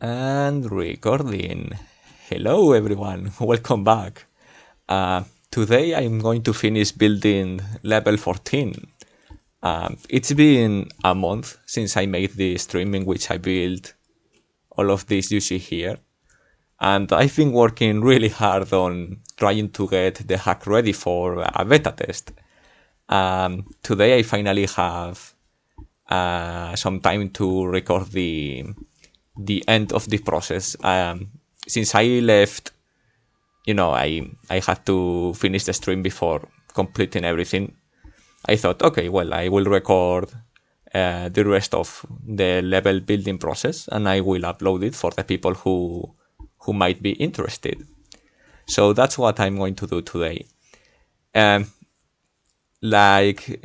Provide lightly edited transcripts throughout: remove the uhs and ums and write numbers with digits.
And recording. Hello everyone, welcome back. Today I'm going to finish building level 14. It's been a month since I made the stream in which I built all of this you see here. And I've been working really hard on trying to get the hack ready for a beta test. Today I finally have some time to record the end of the process. Since I left, I had to finish the stream before completing everything. I thought, okay, well, I will record the rest of the level building process and I will upload it for the people who might be interested. So that's what I'm going to do today. Um, like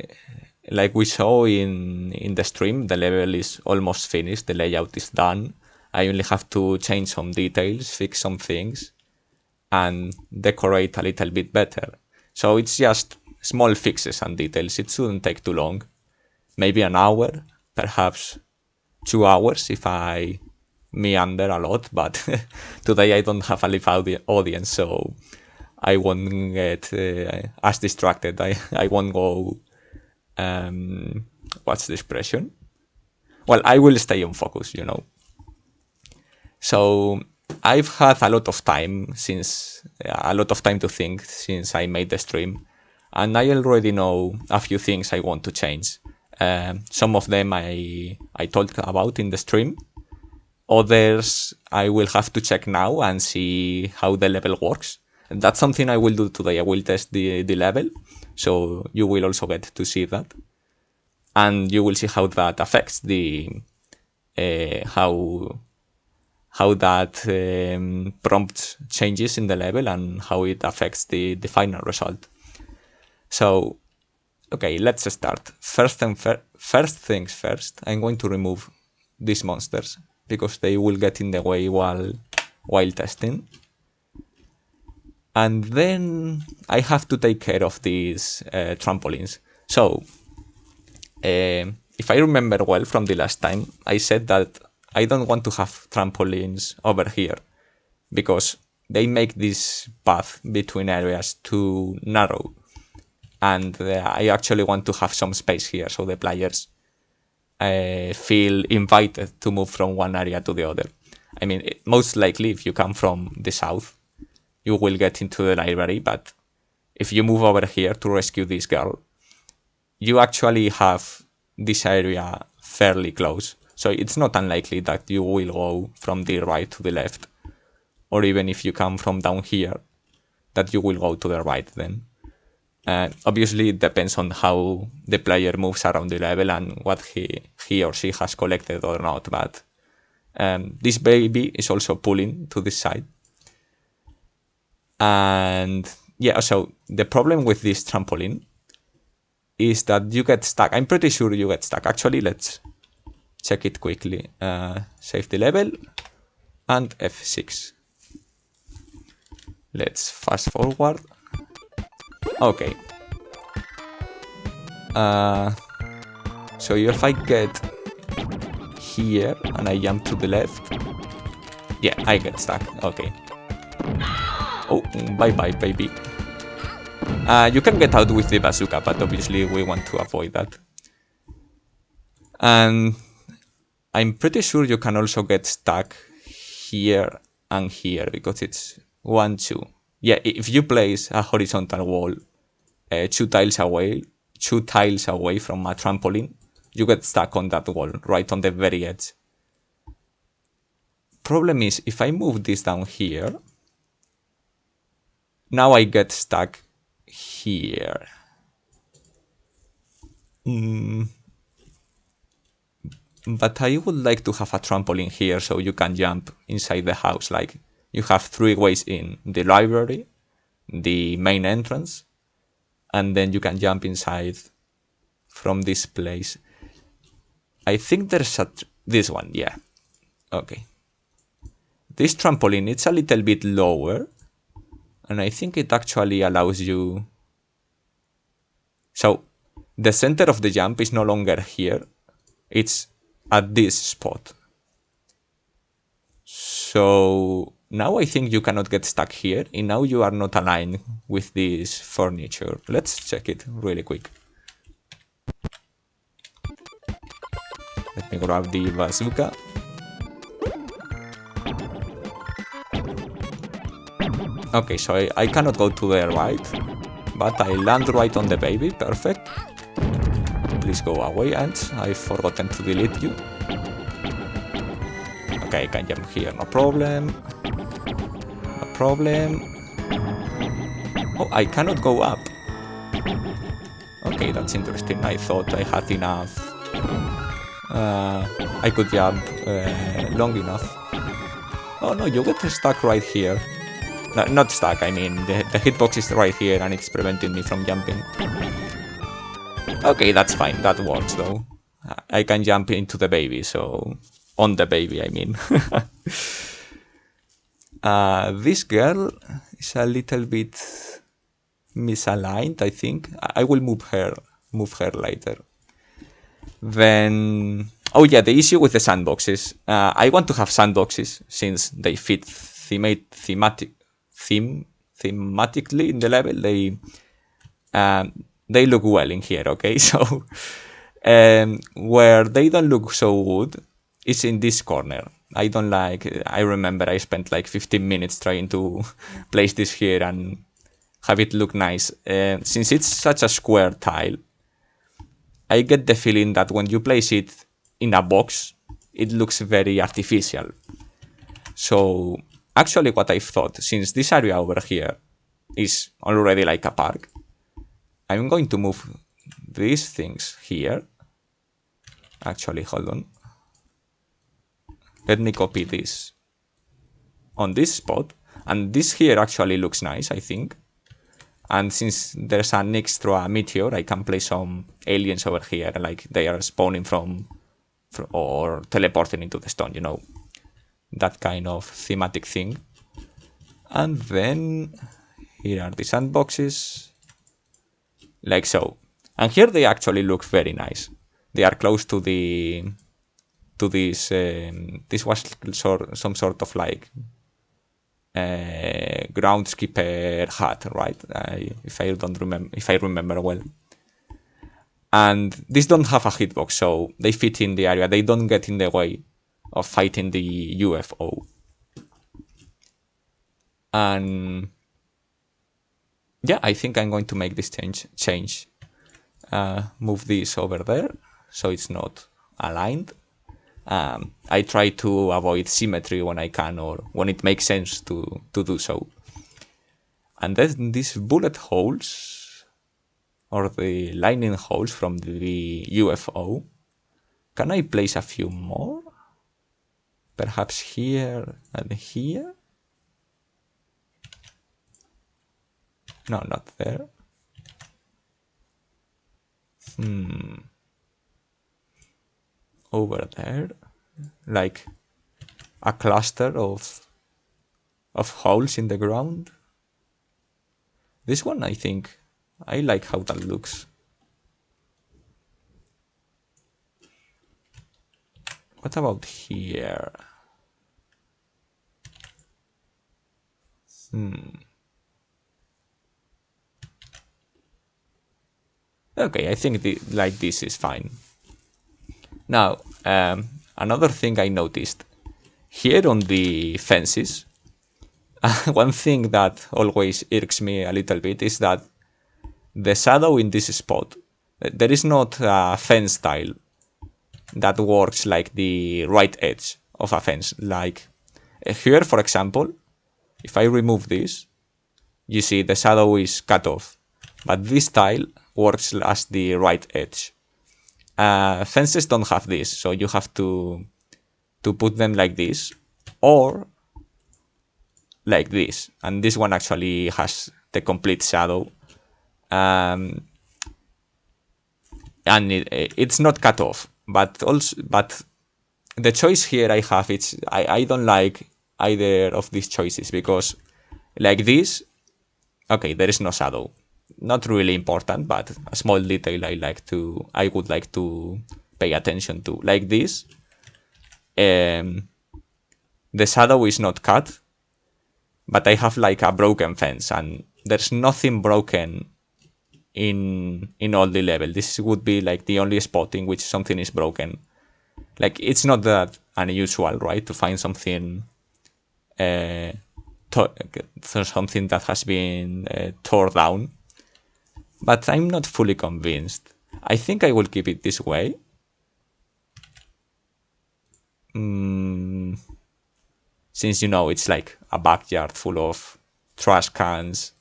we saw in the stream, the level is almost finished. The layout is done. I only have to change some details, fix some things, and decorate a little bit better. So it's just small fixes and details. It shouldn't take too long. Maybe an hour, perhaps 2 hours if I meander a lot, but today I don't have a live audience, so I won't get as distracted. I won't go, what's the expression? Well, I will stay on focus, So I've had a lot of time to think since I made the stream, and I already know a few things I want to change. Some of them I talked about in the stream. Others I will have to check now and see how the level works. And that's something I will do today. I will test the level, so you will also get to see that, and you will see how that affects the how that prompt changes in the level and how it affects the final result. So, okay, let's start. First things first, I'm going to remove these monsters because they will get in the way while testing. And then I have to take care of these trampolines. So, if I remember well from the last time, I said that I don't want to have trampolines over here because they make this path between areas too narrow. And I actually want to have some space here so the players feel invited to move from one area to the other. I mean, most likely if you come from the south, you will get into the library, but if you move over here to rescue this girl, you actually have this area fairly close. So it's not unlikely that you will go from the right to the left, or even if you come from down here, that you will go to the right then. Obviously, it depends on how the player moves around the level and what he or she has collected or not, but this baby is also pulling to this side. And yeah, so the problem with this trampoline is that you get stuck. I'm pretty sure you get stuck. Actually, let's check it quickly. Save the level and F6. Let's fast forward. Okay. So if I get here and I jump to the left, yeah, I get stuck. Okay. Oh, bye-bye, baby. You can get out with the bazooka, but obviously we want to avoid that. And I'm pretty sure you can also get stuck here and here because it's 1, 2. Yeah, if you place a horizontal wall 2 tiles away from a trampoline, you get stuck on that wall, right on the very edge. Problem is, if I move this down here, now I get stuck here. But I would like to have a trampoline here so you can jump inside the house. Like, you have 3 ways in: the library, the main entrance, and then you can jump inside from this place. I think there's this one, yeah. Okay. This trampoline, it's a little bit lower, and I think it actually allows you... So, the center of the jump is no longer here, it's at this spot. So now I think you cannot get stuck here, and now you are not aligned with this furniture. Let's check it really quick. Let me grab the bazooka. Okay, so I cannot go to the right, but I land right on the baby. Perfect. Please go away, ants. I've forgotten to delete you. Okay, I can jump here, no problem. No problem. Oh, I cannot go up. Okay, that's interesting. I thought I had enough. I could jump long enough. Oh no, you get stuck right here. No, not stuck, I mean, the hitbox is right here and it's preventing me from jumping. Okay, that's fine, that works though. I can jump into the baby, so... On the baby, I mean. This girl is a little bit misaligned, I think. I will move her later. Then... Oh yeah, the issue with the sandboxes. I want to have sandboxes since they fit thematically in the level. They look well in here, okay? So where they don't look so good is in this corner. I don't like. I remember I spent like 15 minutes trying to place this here and have it look nice. Since it's such a square tile, I get the feeling that when you place it in a box, it looks very artificial. So actually what I've thought, since this area over here is already like a park, I'm going to move these things here. Actually, hold on. Let me copy this on this spot. And this here actually looks nice, I think. And since there's an extra meteor, I can place some aliens over here, like they are spawning from or teleporting into the stone, you know. That kind of thematic thing. And then here are the sandboxes, like so. And here they actually look very nice. They are close to the this. This was some sort of like groundskeeper hut, right? If I remember well. And these don't have a hitbox, so they fit in the area. They don't get in the way of fighting the UFO. And yeah, I think I'm going to make this change. Move this over there so it's not aligned. I try to avoid symmetry when I can or when it makes sense to do so. And then these bullet holes or the lightning holes from the UFO, can I place a few more? Perhaps here and here? No, not there. Over there, like a cluster of holes in the ground. This one, I think, I like how that looks. What about here? Okay, I think like this is fine. Now, another thing I noticed here on the fences, one thing that always irks me a little bit is that the shadow in this spot, there is not a fence tile that works like the right edge of a fence. Like here, for example, if I remove this, you see the shadow is cut off, but this tile works as the right edge. Fences don't have this, so you have to put them like this or like this, and this one actually has the complete shadow, and it's not cut off. But the choice here I have, I don't like either of these choices, because like this, okay, there is no shadow. Not really important, but a small detail I would like to pay attention to. Like this, the shadow is not cut, but I have like a broken fence, and there's nothing broken in all the level. This would be like the only spot in which something is broken. Like, it's not that unusual, right, to find something something that has been torn down. But I'm not fully convinced. I think I will keep it this way. Since, it's like a backyard full of trash cans.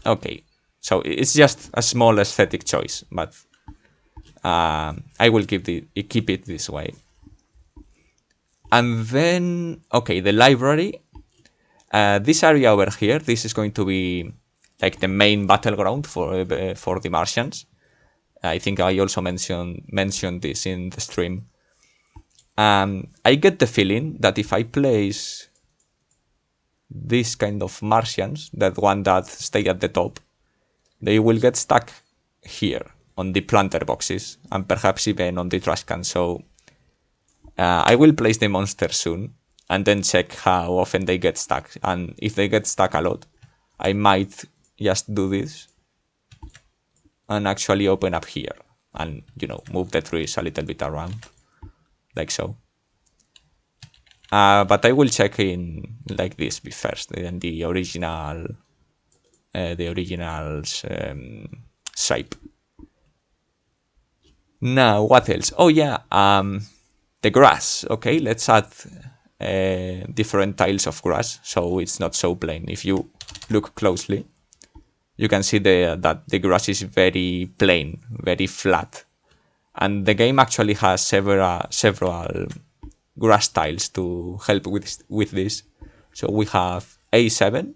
Okay, so it's just a small aesthetic choice, but I will keep it this way. And then, okay, the library. This area over here, this is going to be like the main battleground for the Martians. I think I also mentioned this in the stream. I get the feeling that if I place this kind of Martians, that one that stay at the top, they will get stuck here on the planter boxes and perhaps even on the trash can. So I will place the monster soon and then check how often they get stuck. And if they get stuck a lot, I might just do this and actually open up here and, move the trees a little bit around, like so. But I will check in like this first, then the original's shape. Now, what else? Oh yeah, the grass. Okay, let's add different tiles of grass so it's not so plain. If you look closely, you can see that the grass is very plain, very flat, and the game actually has several grass tiles to help with this. So we have A7,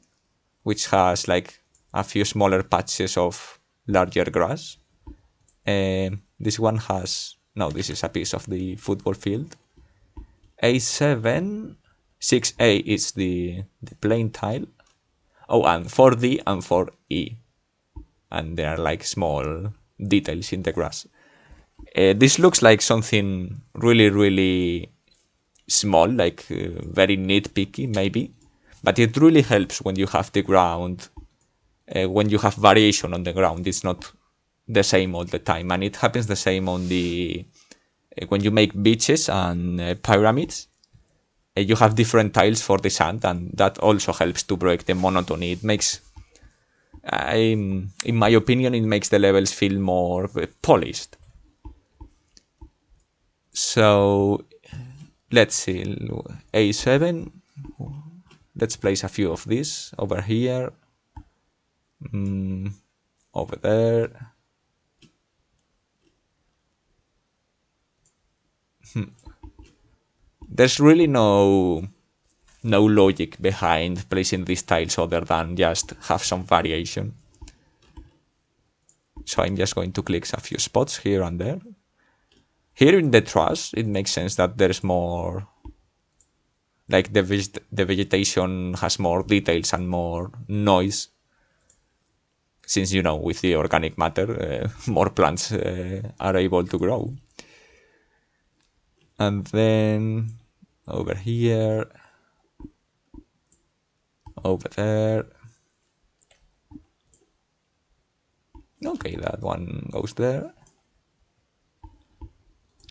which has like a few smaller patches of larger grass. This one has, no, this is a piece of the football field. A7, 6A is the plain tile. Oh, and 4D and 4E. And there are like small details in the grass. This looks like something really, really small, like very nitpicky maybe. But it really helps when you have the ground, when you have variation on the ground. It's not the same all the time. And it happens the same on the when you make beaches and pyramids. You have different tiles for the sand, and that also helps to break the monotony. It makes, in my opinion, it makes the levels feel more polished. So let's see, A7. Let's place a few of these over here, over there. There's really no logic behind placing these tiles other than just have some variation. So I'm just going to click a few spots here and there. Here in the trash, it makes sense that there's more, like the vegetation has more details and more noise. Since, with the organic matter, more plants are able to grow. And then over here, over there. Okay, that one goes there.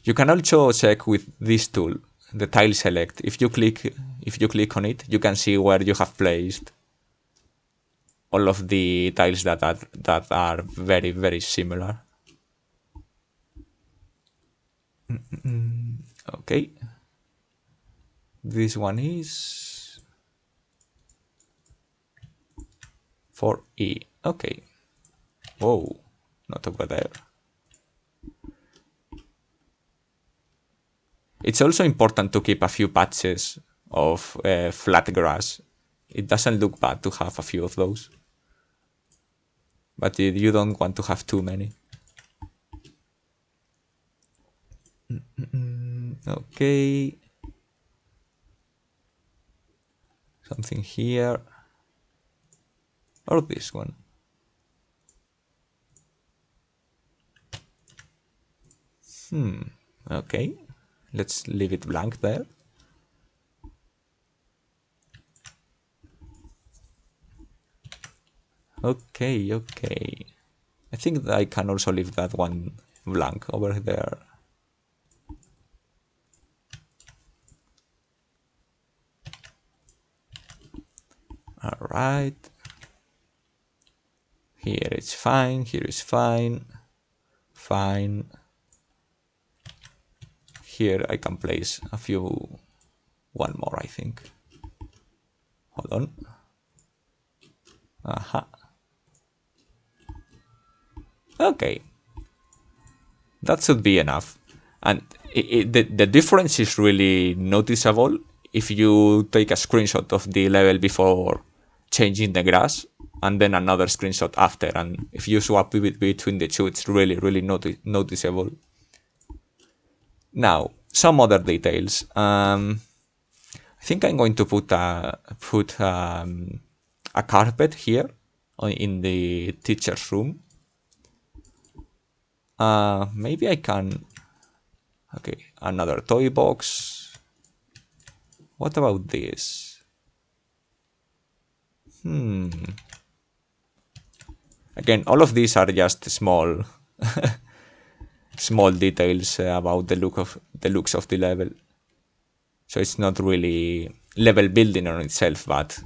You can also check with this tool, the tile select. If you click on it, you can see where you have placed all of the tiles that are very, very similar. Okay. This one is 4E. Okay. Whoa, not over there. It's also important to keep a few patches of flat grass. It doesn't look bad to have a few of those, but you don't want to have too many. Okay. Something here. Or this one. Okay. Let's leave it blank there. Okay, okay. I think that I can also leave that one blank over there. Alright. Here it's fine, here is fine. Fine. Here I can place a few, one more I think. Hold on. Aha. Okay. That should be enough. And the difference is really noticeable if you take a screenshot of the level before changing the grass and then another screenshot after. And if you swap between the two, it's really, really noticeable. Now, some other details. I think I'm going to put a carpet here in the teacher's room. Maybe I can. Okay, another toy box. What about this? Again, all of these are just small, small details about the looks of the level. So it's not really level building on itself, but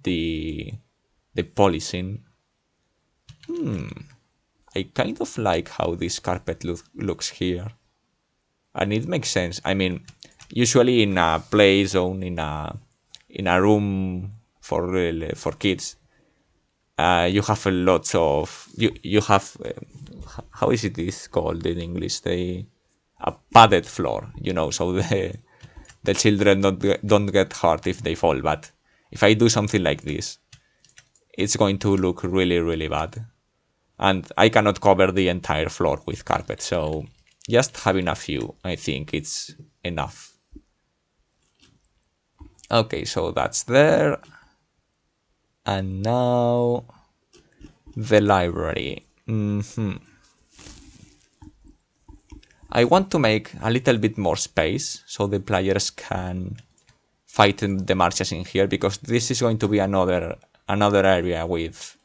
the the polishing. I kind of like how this carpet looks here, and it makes sense. I mean, usually in a play zone, in a room for kids, you have a lot of you have how is it is called in English? A padded floor, so the children don't get hurt if they fall. But if I do something like this, it's going to look really, really bad. And I cannot cover the entire floor with carpet, so just having a few, I think it's enough. Okay, so that's there. And now the library. I want to make a little bit more space so the players can fight the Martians in here, because this is going to be another area with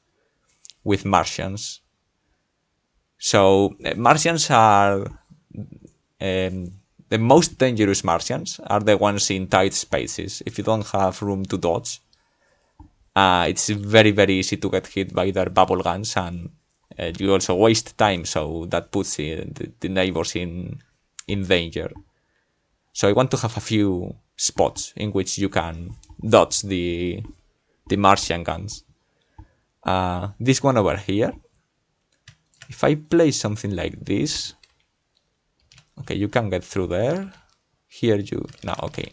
Martians. So Martians are the most dangerous Martians are the ones in tight spaces. If you don't have room to dodge, it's very, very easy to get hit by their bubble guns, and you also waste time, so that puts the neighbors in danger. So I want to have a few spots in which you can dodge the Martian guns. This one over here, if I place something like this, okay, you can get through there. Here you, no, okay.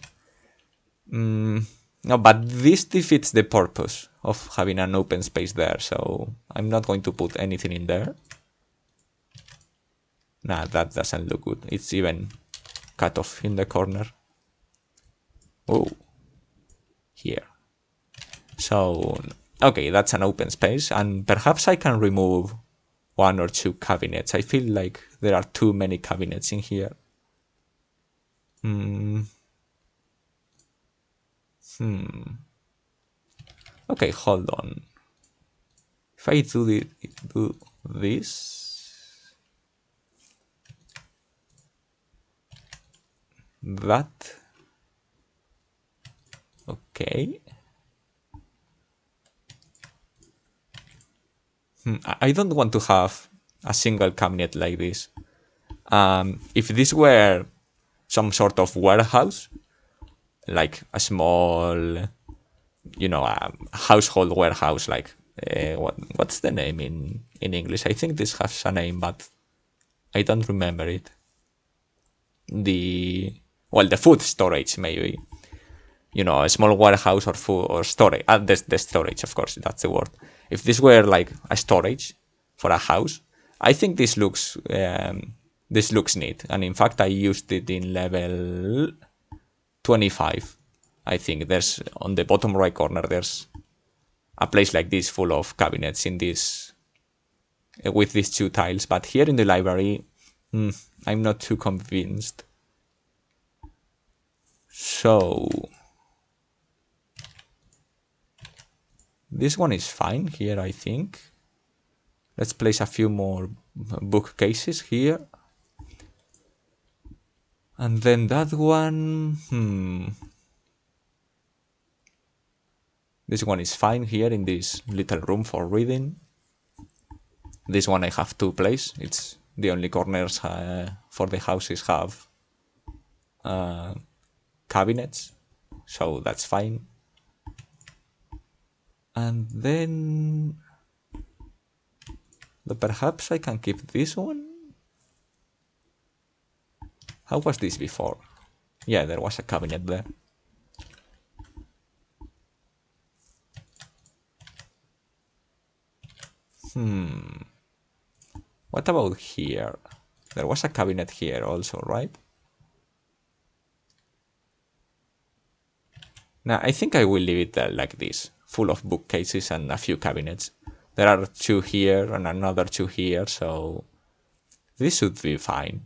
No, but this defeats the purpose of having an open space there, so I'm not going to put anything in there. Nah, that doesn't look good. It's even cut off in the corner. Oh, here. So, okay, that's an open space, and perhaps I can remove one or two cabinets. I feel like there are too many cabinets in here. Okay, hold on. If I do this, that, okay. I don't want to have a single cabinet like this. If this were some sort of warehouse, like a small, a household warehouse, like what's the name in English? I think this has a name, but I don't remember it. The food storage, maybe. A small warehouse or food or storage. The storage, of course, that's the word. If this were like a storage for a house, I think this looks neat. And in fact, I used it in level 25. I think there's on the bottom right corner, there's a place like this full of cabinets in this with these two tiles. But here in the library, I'm not too convinced. So This one is fine here, I think. Let's place a few more bookcases here. And then that one, This one is fine here in this little room for reading. This one I have to place. It's the only corners for the houses have cabinets, so that's fine. And then perhaps I can keep this one. How was this before? Yeah, there was a cabinet there. What about here? There was a cabinet here also, right? Now, I think I will leave it there like this, full of bookcases and a few cabinets. There are 2 here and another 2 here, so this should be fine.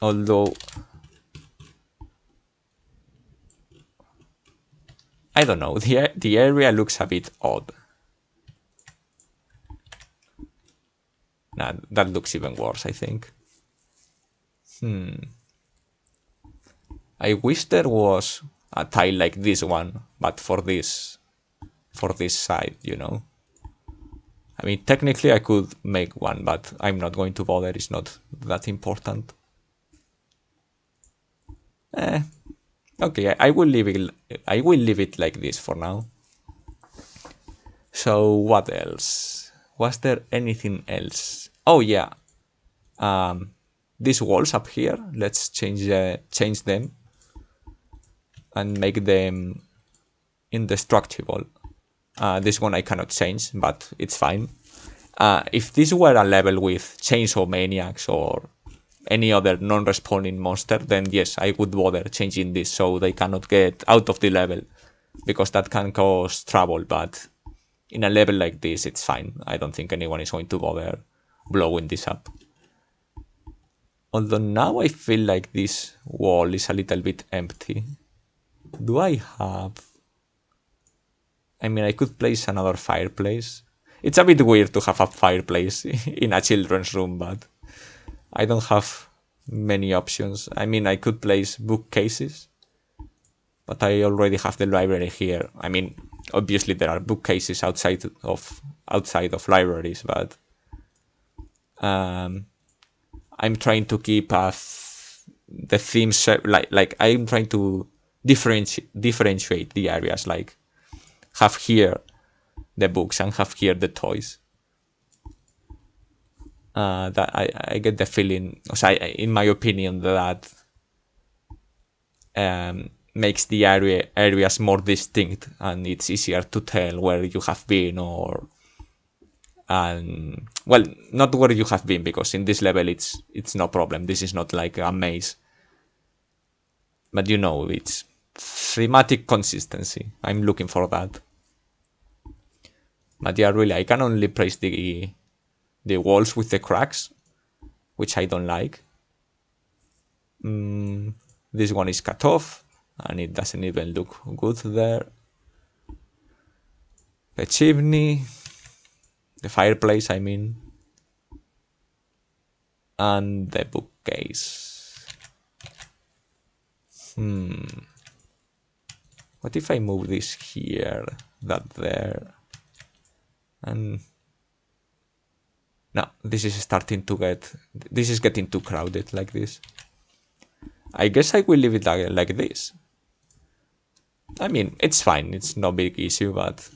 Although, I don't know, the area looks a bit odd. Nah, that looks even worse, I think. I wish there was a tile like this one, but for this side, you know. I mean, technically I could make one, but I'm not going to bother. It's not that important. Okay, I will leave it like this for now. So what else? Was there anything else? Oh yeah, these walls up here. Let's change them and make them indestructible. This one I cannot change, but it's fine. If this were a level with chainsaw maniacs or any other non-respawning monster, then yes, I would bother changing this so they cannot get out of the level, because that can cause trouble, but in a level like this, it's fine. I don't think anyone is going to bother blowing this up. Although now I feel like this wall is a little bit empty. Do I have... I mean, I could place another fireplace. It's a bit weird to have a fireplace in a children's room, but I don't have many options. I mean, I could place bookcases, but I already have the library here. I mean, obviously there are bookcases outside of libraries, but I'm trying to keep the themes like I'm trying to differentiate the areas, like have here the books and have here the toys. That I get the feeling, in my opinion, that makes the areas more distinct, and it's easier to tell where you have been, or well, not where you have been, because in this level it's no problem. This is not like a maze, but you know, it's thematic consistency. I'm looking for that. But yeah, really, I can only praise the walls with the cracks, which I don't like. This one is cut off, and it doesn't even look good there. The chimney, the fireplace, I mean, and the bookcase. What if I move this here, that there, and no, this is getting too crowded like this. I guess I will leave it like this. I mean, it's fine, it's no big issue, but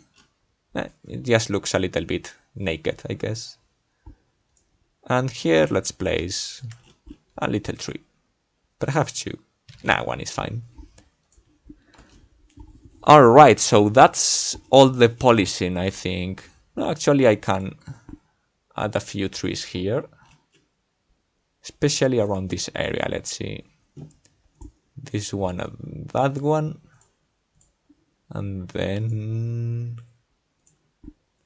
it just looks a little bit naked, I guess. And here, let's place a little tree. Perhaps 2. Nah, 1 is fine. Alright, so that's all the polishing, I think. No, actually, I can add a few trees here, especially around this area. Let's see. This one and that one. And then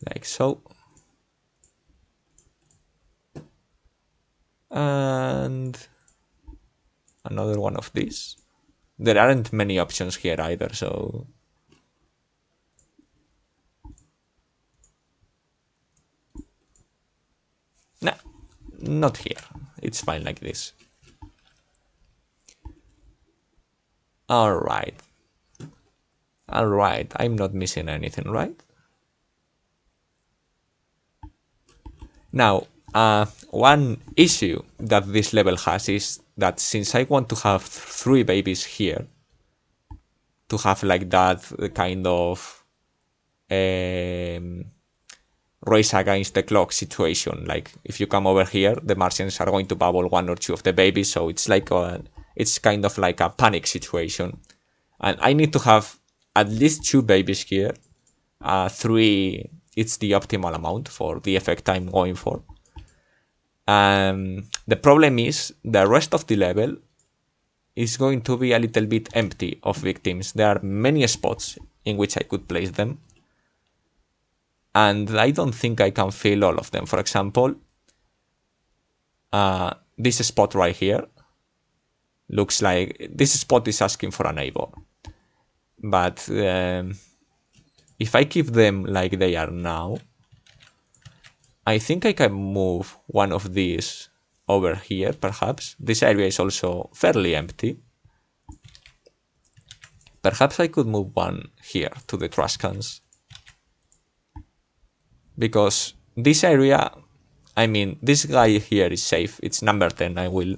like so. And another one of these. There aren't many options here either, so Nah, not here. It's fine like this. Alright. Alright, I'm not missing anything, right? Now, one issue that this level has is that since I want to have 3 babies here, to have like that kind of race against the clock situation. Like if you come over here, the Martians are going to bubble 1 or 2 of the babies, so it's like it's kind of like a panic situation. And I need to have at least 2 babies here. 3, it's the optimal amount for the effect I'm going for. The problem is the rest of the level is going to be a little bit empty of victims. There are many spots in which I could place them, and I don't think I can fill all of them. For example, this spot right here looks like this spot is asking for a neighbor, but if I keep them like they are now, I think I can move one of these over here, perhaps. This area is also fairly empty. Perhaps I could move one here to the trash cans. Because this area, I mean, this guy here is safe. It's number 10. I will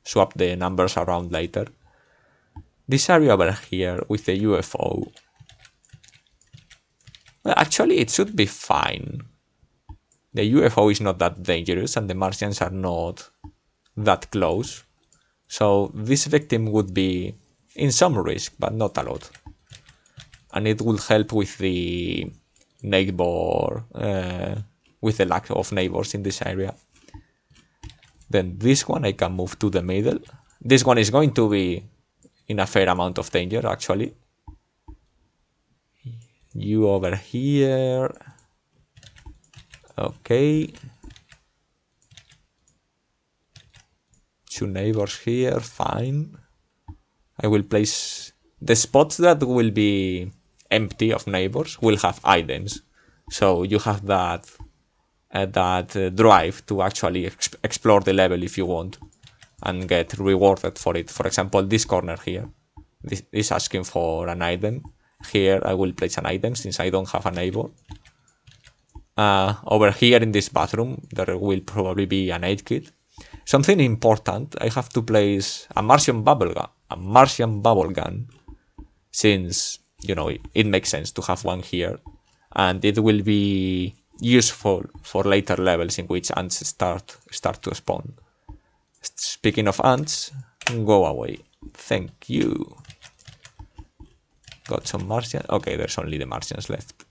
swap the numbers around later. This area over here with the UFO, well, actually it should be fine. The UFO is not that dangerous and the Martians are not that close. So this victim would be in some risk, but not a lot. And it would help with the neighbor, with the lack of neighbors in this area. Then this one I can move to the middle. This one is going to be in a fair amount of danger, actually. You over here. Okay. 2 neighbors here, fine. I will place the spots that will be empty of neighbors will have items. So you have that drive to actually explore the level if you want and get rewarded for it. For example, this corner here, this is asking for an item. Here I will place an item since I don't have a neighbor. Over here in this bathroom, there will probably be an aid kit. Something important, I have to place a Martian bubble gun, since, you know, it makes sense to have one here, and it will be useful for later levels in which ants start to spawn. Speaking of ants, go away. Thank you. Got some Martians. Okay, there's only the Martians left.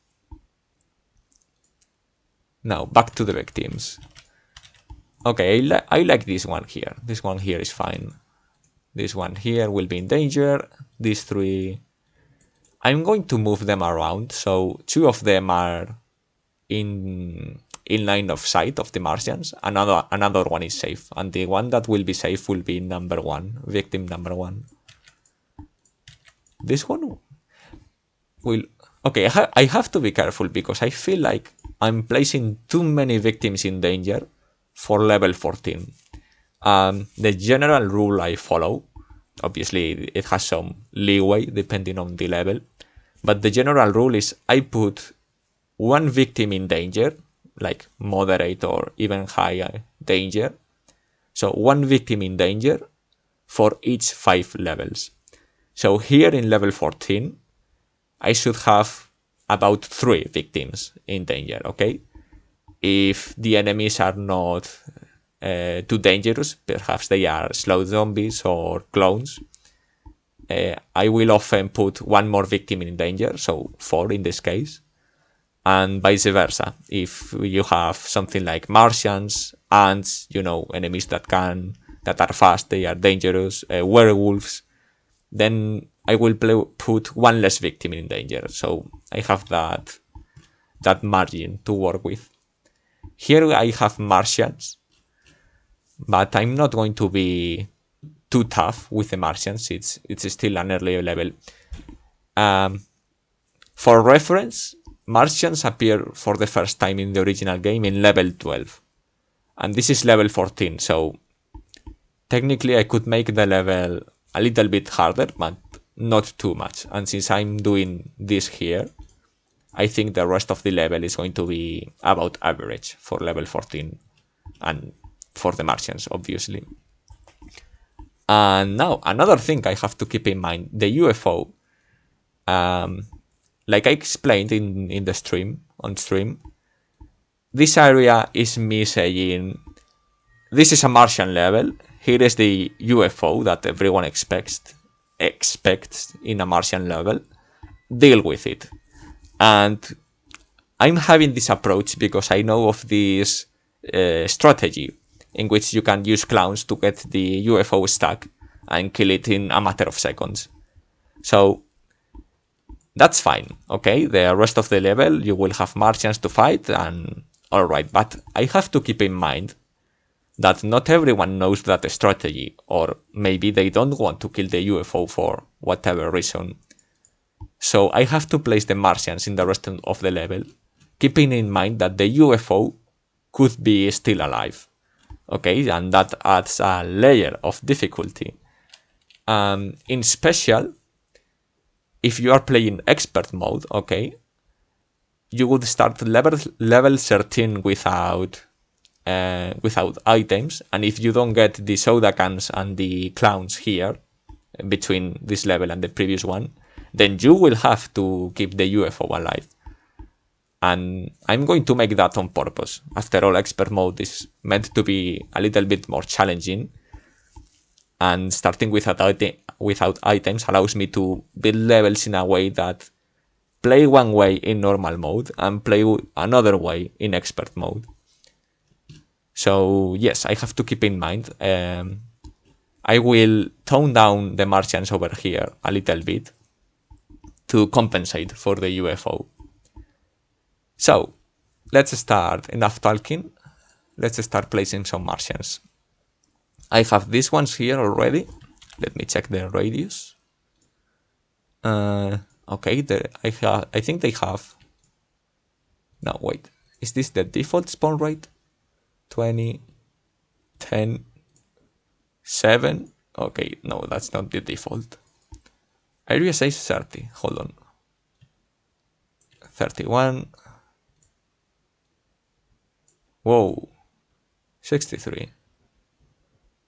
Now, back to the victims. Okay, I like this one here. This one here is fine. This one here will be in danger. These 3... I'm going to move them around, so 2 of them are in line of sight of the Martians. Another one is safe, and the one that will be safe will be number 1, victim number 1. This one will... Okay, I have to be careful because I feel like I'm placing too many victims in danger for level 14. The general rule I follow, obviously it has some leeway depending on the level, but the general rule is I put 1 victim in danger, like moderate or even high danger. So 1 victim in danger for each 5 levels. So here in level 14, I should have about 3 victims in danger, okay? If the enemies are not too dangerous, perhaps they are slow zombies or clones, I will often put 1 more victim in danger, so 4 in this case, and vice versa. If you have something like Martians, ants, you know, enemies that are fast, they are dangerous, werewolves, then I will put 1 less victim in danger, so I have that margin to work with. Here I have Martians, but I'm not going to be too tough with the Martians. It's still an early level. For reference, Martians appear for the first time in the original game in level 12. And this is level 14, so technically I could make the level a little bit harder, but not too much. And since I'm doing this here, I think the rest of the level is going to be about average for level 14 and for the Martians, obviously. And now, another thing I have to keep in mind, the UFO, like I explained in the stream, this area is me saying, this is a Martian level, here is the UFO that everyone expects in a Martian level, deal with it. And I'm having this approach because I know of this strategy in which you can use clowns to get the UFO stack and kill it in a matter of seconds. So that's fine, okay? The rest of the level you will have Martians to fight and alright, but I have to keep in mind that not everyone knows that strategy, or maybe they don't want to kill the UFO for whatever reason. So I have to place the Martians in the rest of the level, keeping in mind that the UFO could be still alive. Okay, and that adds a layer of difficulty. In special, if you are playing expert mode, okay, you would start level 13 without items, and if you don't get the soda cans and the clowns here between this level and the previous one, then you will have to keep the UFO alive. And I'm going to make that on purpose. After all, expert mode is meant to be a little bit more challenging, and starting without items allows me to build levels in a way that play one way in normal mode and play another way in expert mode. So yes, I have to keep in mind, I will tone down the Martians over here a little bit to compensate for the UFO. So, let's start, enough talking, let's start placing some Martians. I have these ones here already, let me check their radius. Okay, I think they have, no wait, is this the default spawn rate? 20, 10, 7, okay, no, that's not the default. Area size 30, hold on, 31, whoa, 63.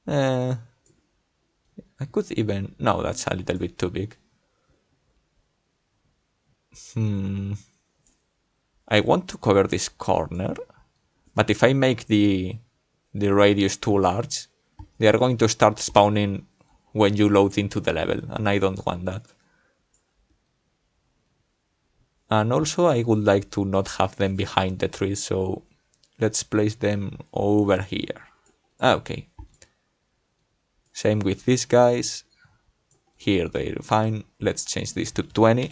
I could even... No, that's a little bit too big. I want to cover this corner, but if I make the radius too large, they are going to start spawning when you load into the level, and I don't want that. And also I would like to not have them behind the trees, so let's place them over here. Okay. Same with these guys. Here they're fine. Let's change this to 20.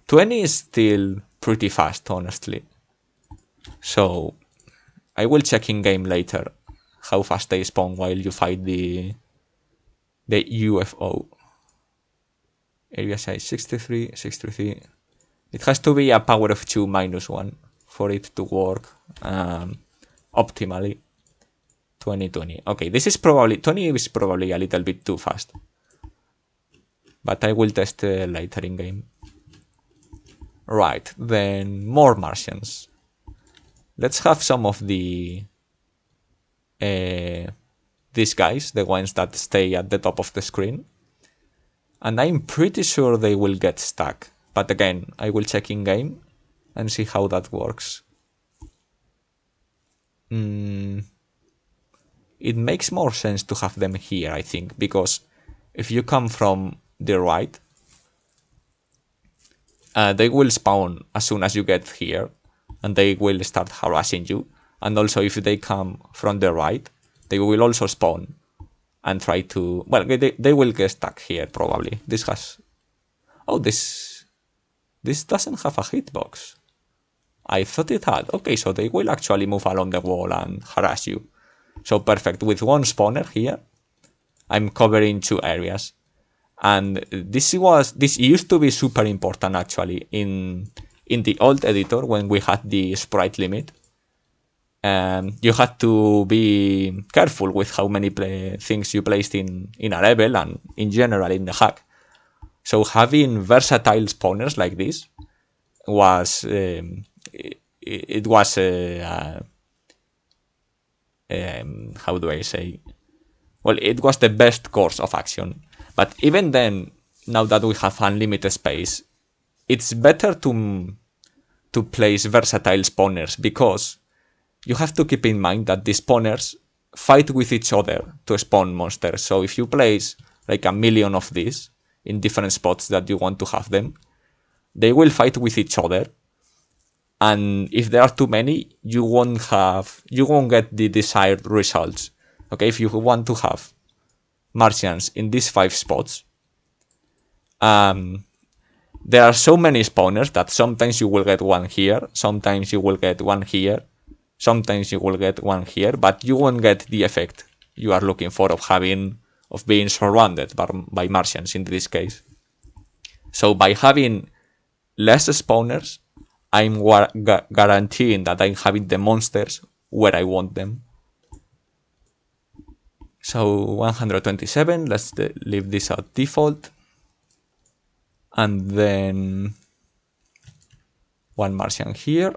20 is still pretty fast, honestly. So I will check in game later how fast they spawn while you fight the UFO. Area size 63, 63. It has to be a power of 2 minus 1 for it to work optimally. 20, 20. Okay, this is probably... 20 is probably a little bit too fast. But I will test later in game. Right, then more Martians. Let's have some of the... these guys, the ones that stay at the top of the screen. And I'm pretty sure they will get stuck. But again, I will check in game and see how that works. It makes more sense to have them here, I think, because if you come from the right, they will spawn as soon as you get here, and they will start harassing you. And also, if they come from the right, they will also spawn and try to... Well, they will get stuck here, probably. This has... Oh, this doesn't have a hitbox. I thought it had. Okay, so they will actually move along the wall and harass you. So perfect. With one spawner here, I'm covering 2 areas. And this used to be super important, actually, in the old editor when we had the sprite limit. you had to be careful with how many things you placed in a level and in general in the hack. So having versatile spawners like this was it was how do I say? Well, it was the best course of action. But even then, now that we have unlimited space, it's better to place versatile spawners, because you have to keep in mind that the spawners fight with each other to spawn monsters. So if you place like 1,000,000 of these in different spots that you want to have them, they will fight with each other. And if there are too many, you won't get the desired results. Okay, if you want to have Martians in these 5 spots, there are so many spawners that sometimes you will get one here, sometimes you will get one here, sometimes you will get one here, but you won't get the effect you are looking for of being surrounded by Martians in this case. So by having less spawners, I'm guaranteeing that I'm having the monsters where I want them. So 127, let's leave this at default. And then one Martian here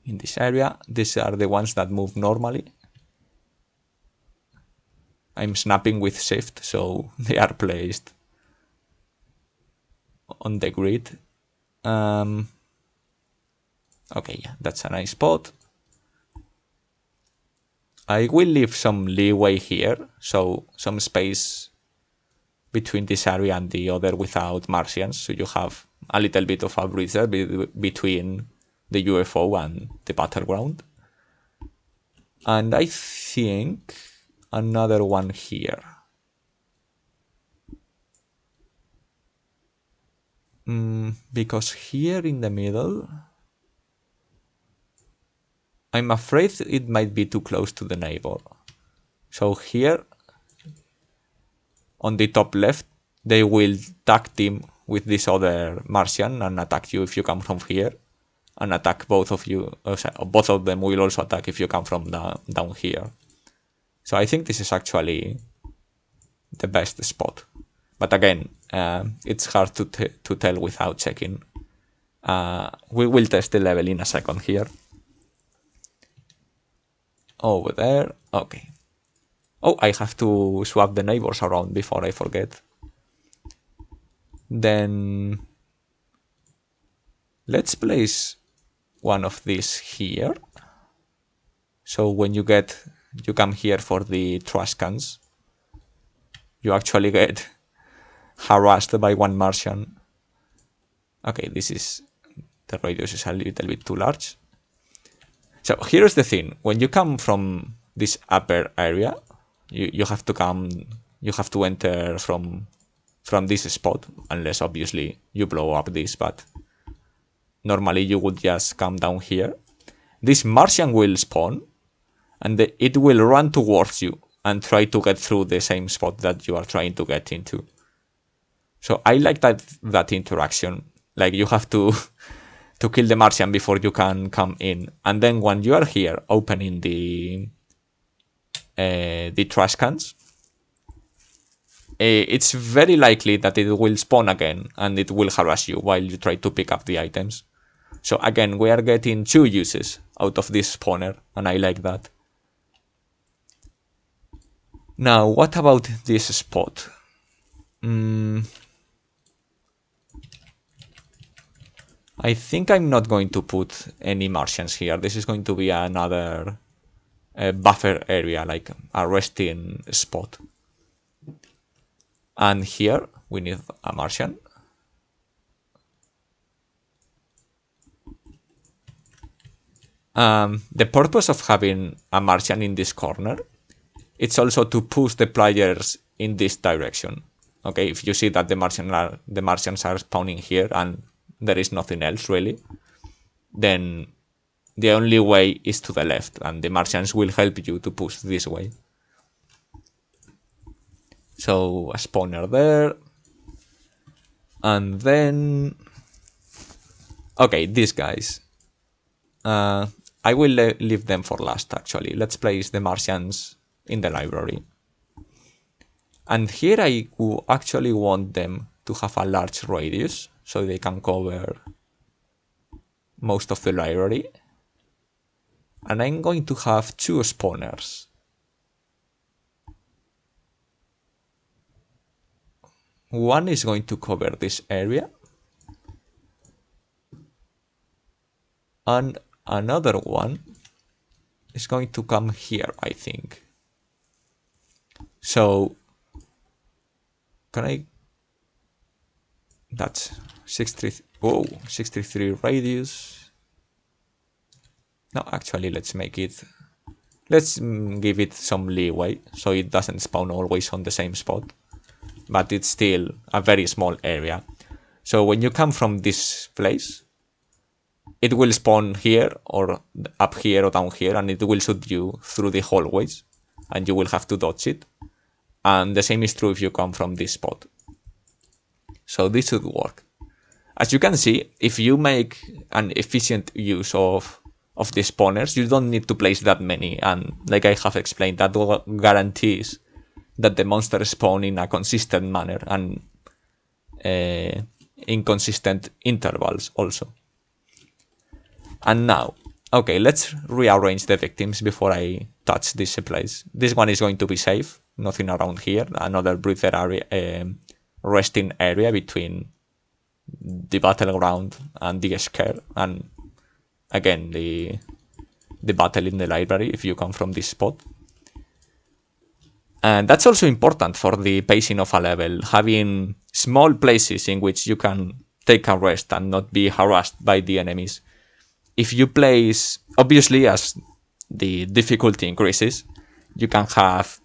in this area. These are the ones that move normally. I'm snapping with shift, so they are placed on the grid. Okay, yeah, that's a nice spot. I will leave some leeway here, so some space between this area and the other without Martians, so you have a little bit of a breather between the UFO and the battleground. And I think another one here. Because here in the middle, I'm afraid it might be too close to the neighbor. So here, on the top left, they will tag team with this other Martian and attack you if you come from here, and attack both of you. Both of them will also attack if you come from down here. So I think this is actually the best spot. But again, it's hard to tell without checking. We will test the level in a second here. Over there, okay. Oh, I have to swap the neighbors around before I forget. Then let's place one of these here. So when you come here for the trash cans, you actually get harassed by one Martian. Okay, the radius is a little bit too large. So here's the thing: when you come from this upper area, you have to enter from this spot, unless obviously you blow up this, but normally you would just come down here. This Martian will spawn, and it will run towards you and try to get through the same spot that you are trying to get into. So I like that interaction. Like, you have to kill the Martian before you can come in, and then when you are here opening the trash cans, it's very likely that it will spawn again and it will harass you while you try to pick up the items. So again, we are getting 2 uses out of this spawner, and I like that. Now, what about this spot? I think I'm not going to put any Martians here. This is going to be another buffer area, like a resting spot. And here we need a Martian. The purpose of having a Martian in this corner, it's also to push the players in this direction. Okay, if you see that the Martians are spawning here and there is nothing else really, then the only way is to the left, and the Martians will help you to push this way. So a spawner there, and then okay, these guys. I will leave them for last, actually. Let's place the Martians in the library. And here I actually want them to have a large radius, so they can cover most of the library. And I'm going to have 2 spawners. One is going to cover this area, and another one is going to come here, I think. So, can I... That's 63 radius. No, actually, let's make it... Let's give it some leeway, so it doesn't spawn always on the same spot. But it's still a very small area. So when you come from this place, it will spawn here, or up here, or down here, and it will shoot you through the hallways, and you will have to dodge it. And the same is true if you come from this spot. So this should work. As you can see, if you make an efficient use of the spawners, you don't need to place that many, and like I have explained, that guarantees that the monsters spawn in a consistent manner and in consistent intervals also. And now, okay, let's rearrange the victims before I touch this place. This one is going to be safe, nothing around here, another breather area, resting area between the battleground and the scare, and again the battle in the library if you come from this spot. And that's also important for the pacing of a level, having small places in which you can take a rest and not be harassed by the enemies. If you place, obviously as the difficulty increases, you can have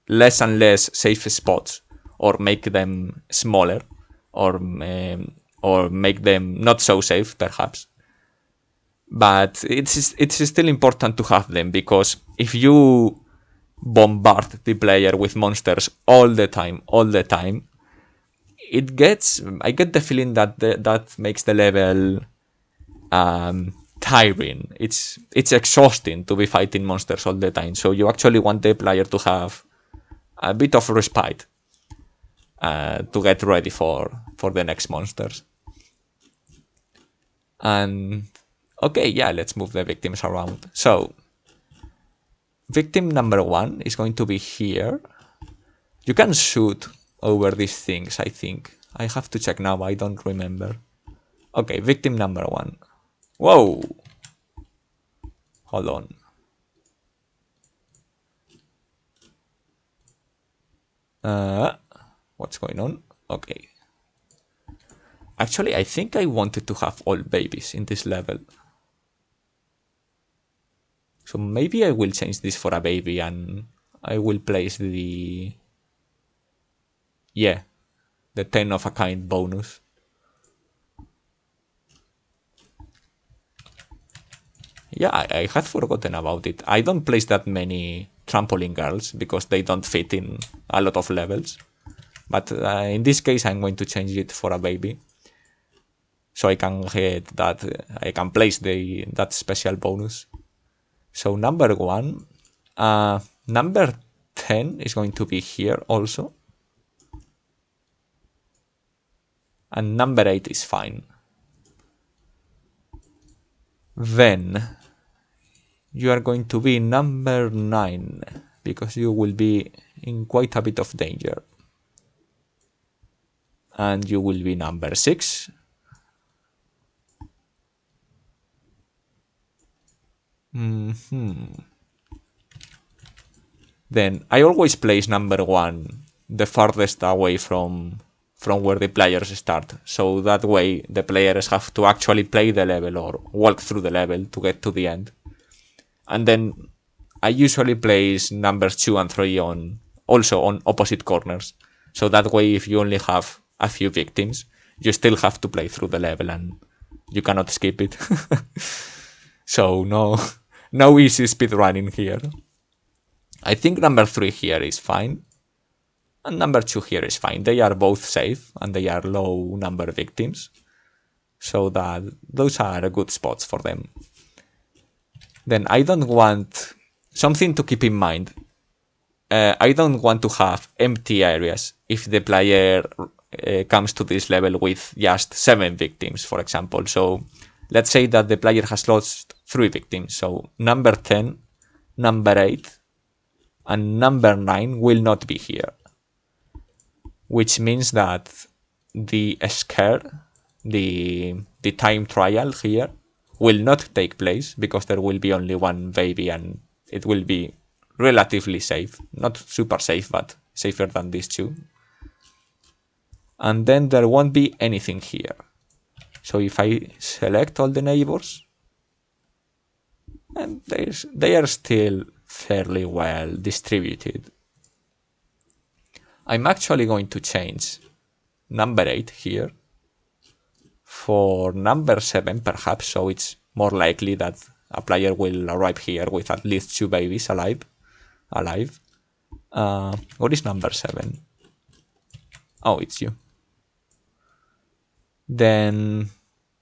less and less safe spots, or make them smaller, or make them not so safe, perhaps. But it's still important to have them, because if you bombard the player with monsters all the time, I get the feeling that that makes the level tiring. It's exhausting to be fighting monsters all the time. So you actually want the player to have a bit of respite to get ready for the next monsters. And okay, yeah, let's move the victims around. So victim number 1 is going to be here. You can shoot over these things, I think. I have to check now, I don't remember. Okay, victim number 1. Whoa! Hold on. What's going on? Okay. Actually, I think I wanted to have all babies in this level. So maybe I will change this for a baby, and I will place the 10 of a kind bonus. Yeah, I had forgotten about it. I don't place that many trampoline girls because they don't fit in a lot of levels. But in this case, I'm going to change it for a baby, so I can get that. I can place that special bonus. So number 1, number 10 is going to be here also, and number 8 is fine. Then you are going to be number 9, because you will be in quite a bit of danger. And you will be number 6. Then I always place number 1 the farthest away from where the players start, so that way the players have to actually play the level or walk through the level to get to the end. And then I usually place numbers 2 and 3 also on opposite corners, so that way if you only have a few victims, you still have to play through the level and you cannot skip it. So no easy speedrunning here. I think number 3 here is fine, and number 2 here is fine. They are both safe and they are low number victims, so that those are good spots for them. Then I don't want something to keep in mind. I don't want to have empty areas if the player comes to this level with just 7 victims, for example. So let's say that the player has lost 3 victims. So number 10, number 8, and number 9 will not be here. Which means that the scare, the time trial here, will not take place because there will be only one baby and it will be relatively safe. Not super safe, but safer than these two. And then there won't be anything here. So if I select all the neighbors, and they are still fairly well distributed. I'm actually going to change number 8 here for number 7 perhaps, so it's more likely that a player will arrive here with at least 2 babies alive. What is number 7? Oh, it's you. Then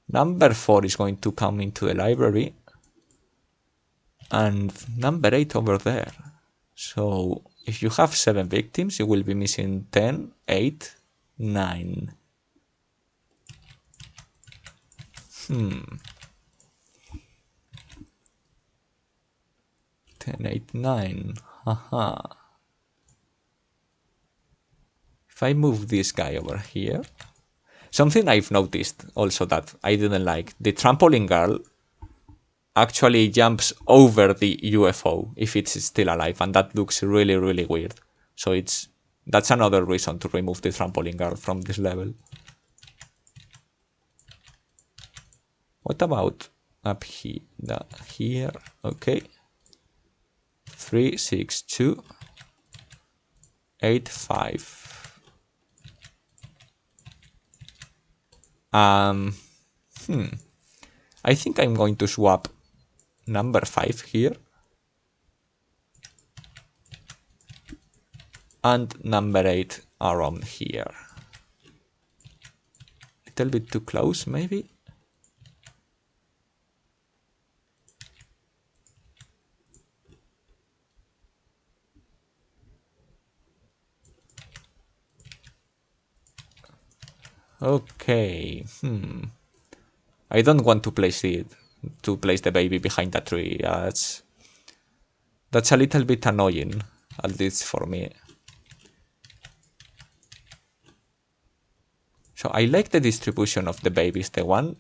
number 4 is going to come into the library and number 8 over there. So if you have 7 victims, you will be missing 10, 8, 9. 10, 8, 9. Haha. If I move this guy over here, something I've noticed also that I didn't like, the trampoline girl actually jumps over the UFO if it's still alive, and that looks really, really weird. So that's another reason to remove the trampoline girl from this level. What about up here? Here, okay. 3, 6, 2, 8, 5. I think I'm going to swap number 5 here and number 8 around here. Little bit too close, maybe. Okay. I don't want to place the baby behind a tree. That's a little bit annoying, at least for me. So I like the distribution of the babies. The one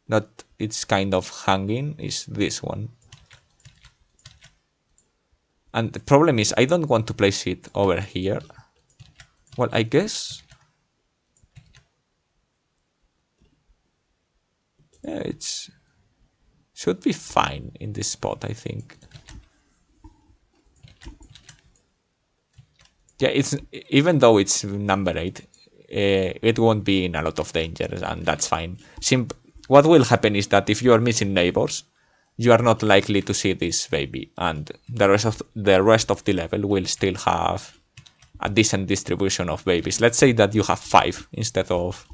that it's kind of hanging is this one. And the problem is I don't want to place it over here. Well, I guess it should be fine in this spot, I think. Yeah, even though it's number 8, it won't be in a lot of danger, and that's fine. What will happen is that if you are missing neighbors, you are not likely to see this baby, and the rest of the level will still have a decent distribution of babies. Let's say that you have 5 instead of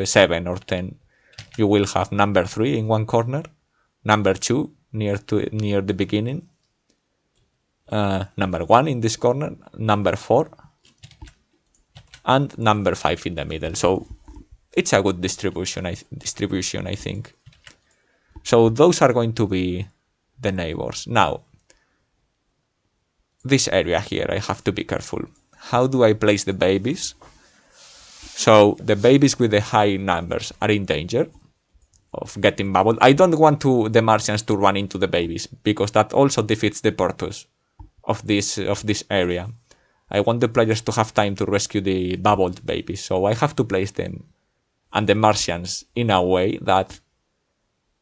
7 or 10. You will have number 3 in one corner, number 2 near the beginning, number 1 in this corner, number 4, and number 5 in the middle. So it's a good distribution, I think. So those are going to be the neighbors. Now, this area here, I have to be careful. How do I place the babies? So the babies with the high numbers are in danger of getting bubbled. I don't want the Martians to run into the babies, because that also defeats the purpose of this area. I want the players to have time to rescue the bubbled babies, so I have to place them and the Martians in a way that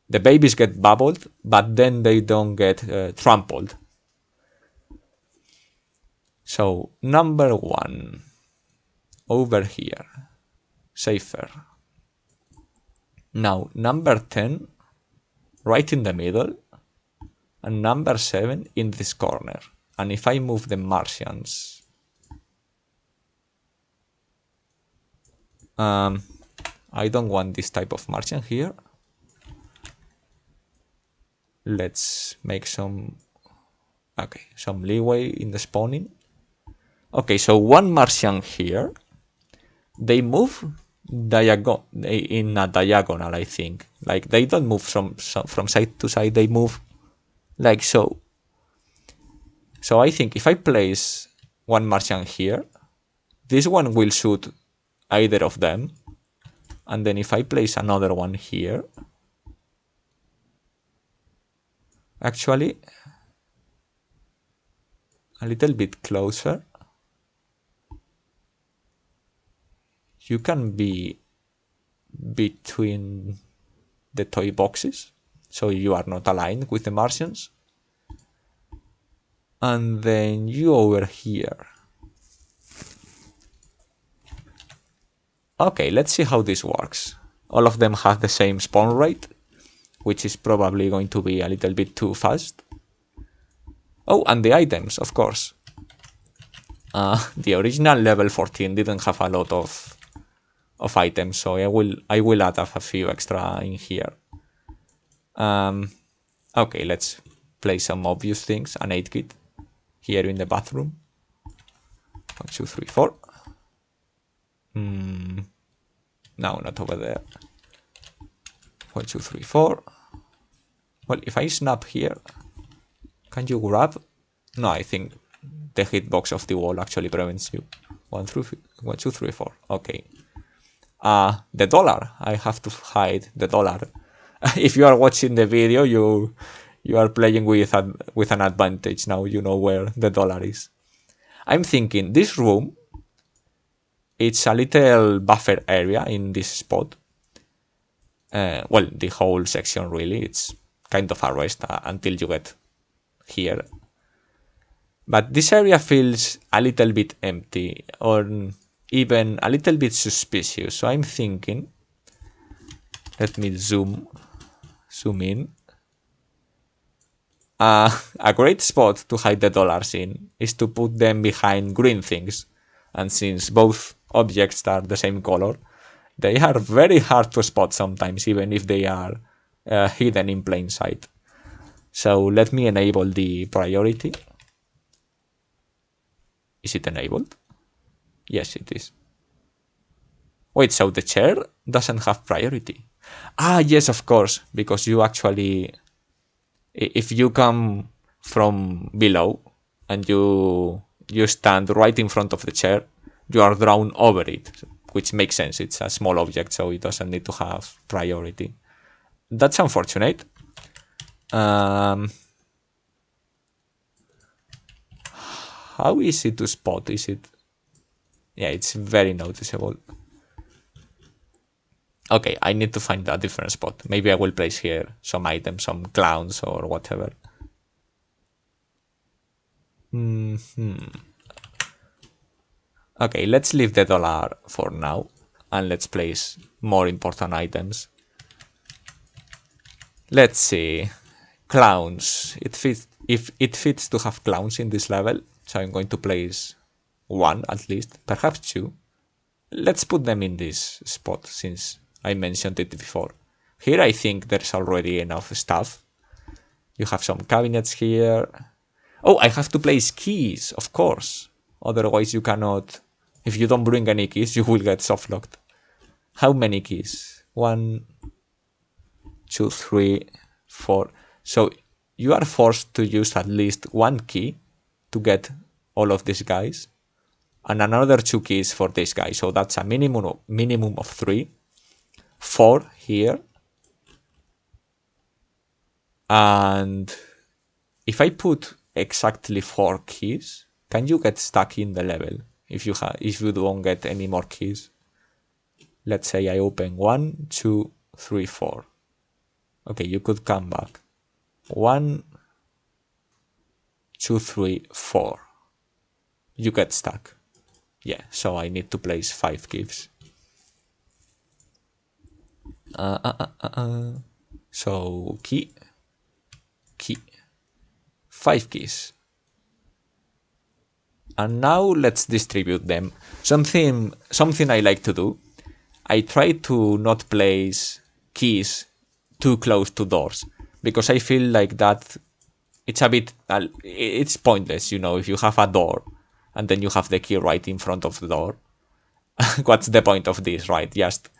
the babies get bubbled, but then they don't get trampled. So number 1 over here, safer. Now number 10 right in the middle, and number 7 in this corner. And if I move the Martians, I don't want this type of Martian here. let's make some leeway in the spawning. Okay, so one Martian here. They move in a diagonal, I think. Like they don't move from side to side. They move like so. So I think if I place one Martian here, this one will shoot either of them. And then if I place another one here, actually a little bit closer, you can be between the toy boxes, so you are not aligned with the Martians. And then you over here. Okay, let's see how this works. All of them have the same spawn rate, which is probably going to be a little bit too fast. Oh, and the items, of course. The original level 14 didn't have a lot of items, so I will add a few extra in here. Okay, let's play some obvious things. An 8 kit here in the bathroom. 1, 2, 3, 4. No, not over there. 1, 2, 3, 4. Well, if I snap here, can you grab? No, I think the hitbox of the wall actually prevents you. 1, 2, 3, 4. Okay. The dollar. I have to hide the dollar. If you are watching the video, you are playing with an advantage. Now you know where the dollar is. I'm thinking this room, it's a little buffer area in this spot. Well, the whole section really, it's kind of a rest until you get here. But this area feels a little bit empty or even a little bit suspicious. So I'm thinking, let me zoom in. A great spot to hide the dollars in is to put them behind green things. And since both objects are the same color, they are very hard to spot sometimes, even if they are hidden in plain sight. So let me enable the priority. Is it enabled? Yes, it is. Wait, so the chair doesn't have priority? Yes, of course, because you actually, if you come from below and you stand right in front of the chair, you are drawn over it, which makes sense. It's a small object, so it doesn't need to have priority. That's unfortunate. How easy to spot is it? Yeah, it's very noticeable. Okay, I need to find a different spot. Maybe I will place here some items, some clowns or whatever. Okay, let's leave the dollar for now and let's place more important items. Let's see. Clowns. If it fits to have clowns in this level, so I'm going to place one at least, perhaps two. Let's put them in this spot since I mentioned it before. Here I think there's already enough stuff. You have some cabinets here. Oh, I have to place keys, of course. Otherwise you cannot. If you don't bring any keys, you will get softlocked. How many keys? 1, 2, 3, 4. So you are forced to use at least one key to get all of these guys. And another 2 keys for this guy. So that's a minimum of 3. 4 here. And if I put exactly 4 keys, can you get stuck in the level if you don't get any more keys? Let's say I open 1, 2, 3, 4. Okay, you could come back. 1, 2, 3, 4. You get stuck. Yeah, so I need to place 5 keys. So key, 5 keys. And now let's distribute them. Something I like to do. I try to not place keys too close to doors, because I feel like that it's a bit, it's pointless, you know, if you have a door and then you have the key right in front of the door. What's the point of this, right? Just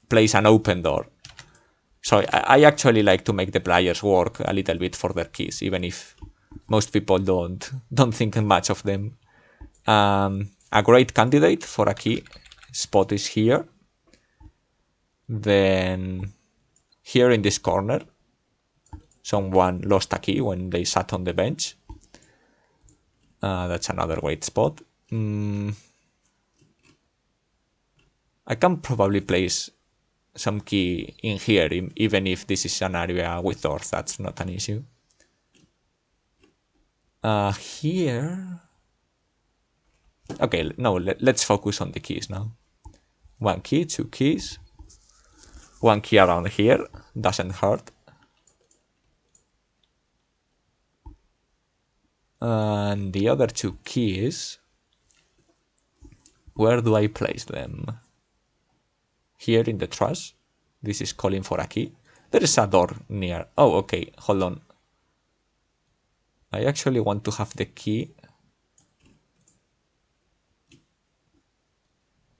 place an open door. So I actually like to make the players work a little bit for their keys, even if most people don't think much of them. A great candidate for a key spot is here. Then here in this corner, someone lost a key when they sat on the bench. That's another great spot. I can probably place some key in here, even if this is an area with doors. That's not an issue. Here... Okay, no, let's focus on the keys now. One key, two keys. One key around here, doesn't hurt. And the other two keys, where do I place them? Here in the trash. This is calling for a key. There is a door near. Oh, okay, hold on. I actually want to have the key.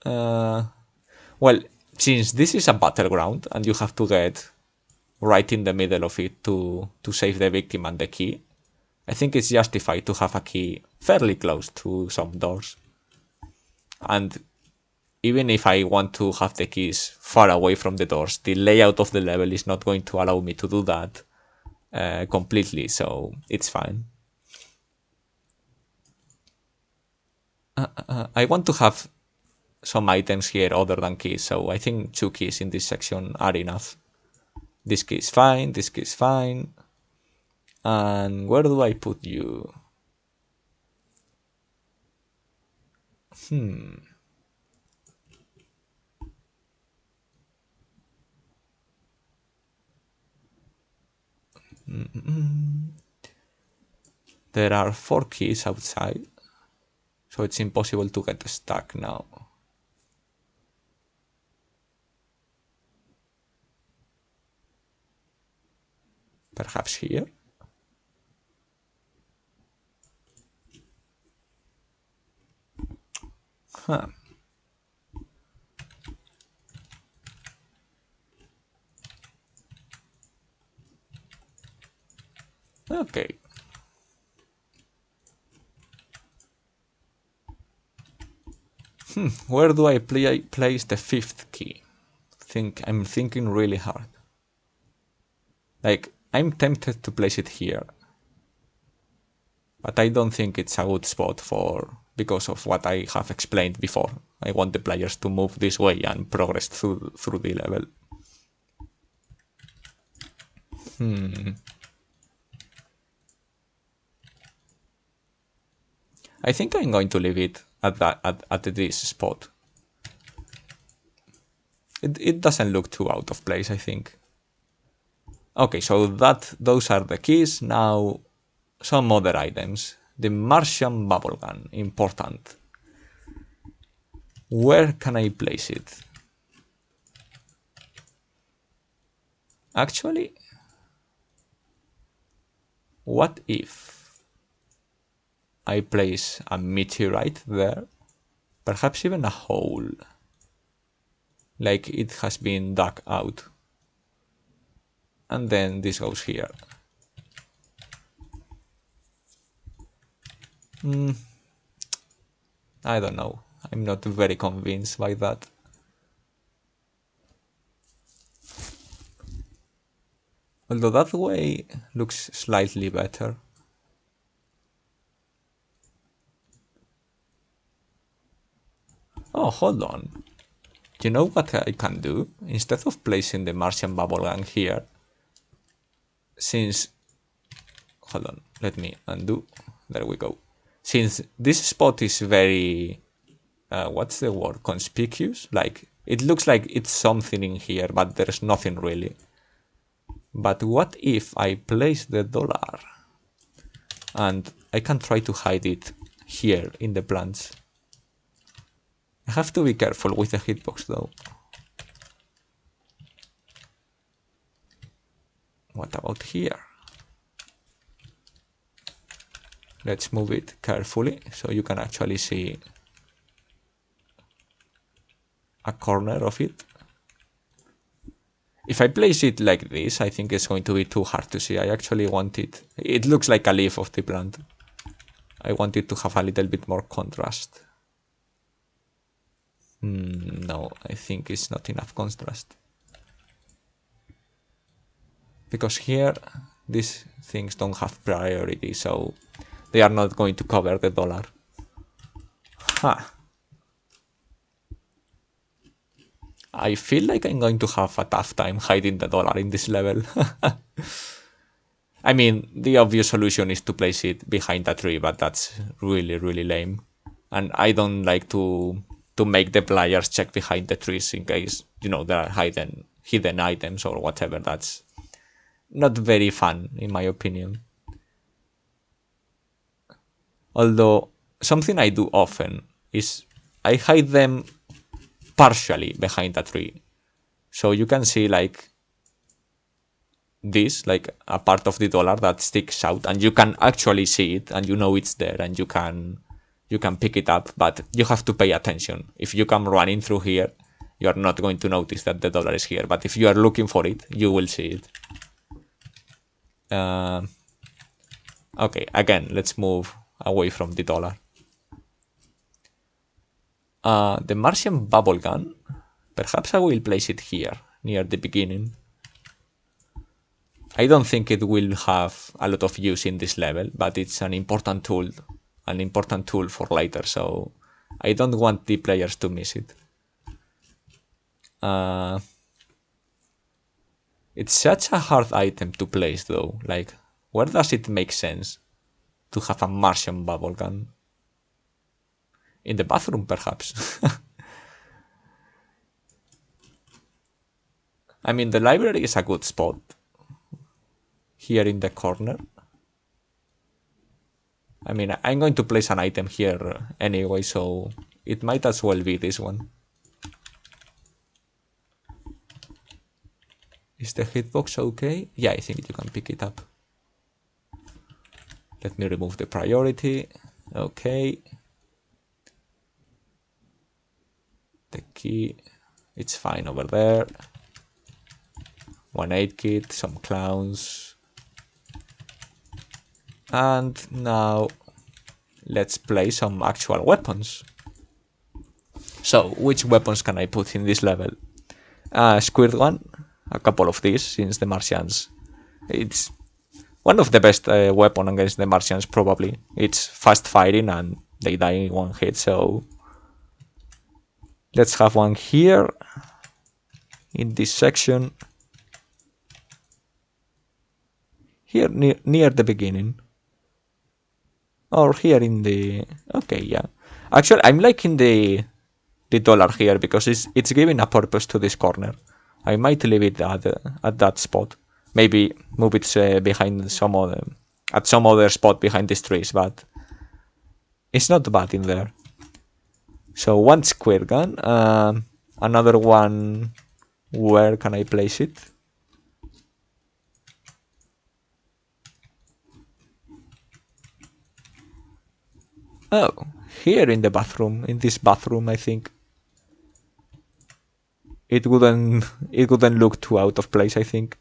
Well, since this is a battleground and you have to get right in the middle of it to save the victim and the key, I think it's justified to have a key fairly close to some doors. And even if I want to have the keys far away from the doors, the layout of the level is not going to allow me to do that completely, so it's fine. I want to have some items here other than keys, so I think two keys in this section are enough. This key is fine, this key is fine. And where do I put you? There are 4 keys outside, so it's impossible to get stuck now. Perhaps here? Huh. Okay. Where do I place the 5th key? I'm thinking really hard. Like, I'm tempted to place it here. But I don't think it's a good spot because of what I have explained before. I want the players to move this way and progress through the level. I think I'm going to leave it at this spot. It doesn't look too out of place, I think. Okay, so those are the keys. Now, some other items. The Martian bubble gun, important. Where can I place it? Actually, what if I place a meteorite there? Perhaps even a hole. Like it has been dug out. And then this goes here. I don't know. I'm not very convinced by that. Although that way looks slightly better. Oh, hold on. You know what I can do? Instead of placing the Martian bubble gun here, since... Hold on, let me undo. There we go. Since this spot is very... what's the word? Conspicuous? Like, it looks like it's something in here, but there's nothing really. But what if I place the dollar? And I can try to hide it here in the plants. I have to be careful with the hitbox though. What about here? Let's move it carefully so you can actually see a corner of it. If I place it like this, I think it's going to be too hard to see. I actually want it. It looks like a leaf of the plant. I want it to have a little bit more contrast. No, I think it's not enough contrast. Because here, these things don't have priority, so they are not going to cover the dollar. Ha! I feel like I'm going to have a tough time hiding the dollar in this level. I mean, the obvious solution is to place it behind a tree, but that's really, really lame. And I don't like to make the players check behind the trees in case, you know, there are hidden items or whatever. That's not very fun, in my opinion. Although, something I do often is I hide them partially behind a tree. So you can see like this, like a part of the dollar that sticks out, and you can actually see it and you know it's there and you can pick it up, but you have to pay attention. If you come running through here, you are not going to notice that the dollar is here, but if you are looking for it, you will see it. Okay, again, let's move away from the dollar. The Martian bubble gun, perhaps I will place it here, near the beginning. I don't think it will have a lot of use in this level, but it's an important tool for later, so I don't want the players to miss it. It's such a hard item to place though, like, where does it make sense to have a Martian bubble gun? In the bathroom, perhaps. I mean, the library is a good spot. Here in the corner. I mean, I'm going to place an item here anyway, so it might as well be this one. Is the hitbox okay? Yeah, I think you can pick it up. Let me remove the priority. Okay. The key, it's fine over there. 1-8 kit, some clowns. And now let's play some actual weapons. So, which weapons can I put in this level? Squirt one, a couple of these, since the Martians. It's one of the best weapon against the Martians, probably. It's fast firing and they die in one hit, so let's have one here in this section. Here near the beginning. Or here in the... Okay, yeah. Actually, I'm liking the dollar here because it's giving a purpose to this corner. I might leave it at that spot. Maybe move it behind at some other spot behind these trees, but it's not bad in there. So one square gun, another one. Where can I place it? Oh, here in the bathroom, in this bathroom, I think. It wouldn't look too out of place, I think.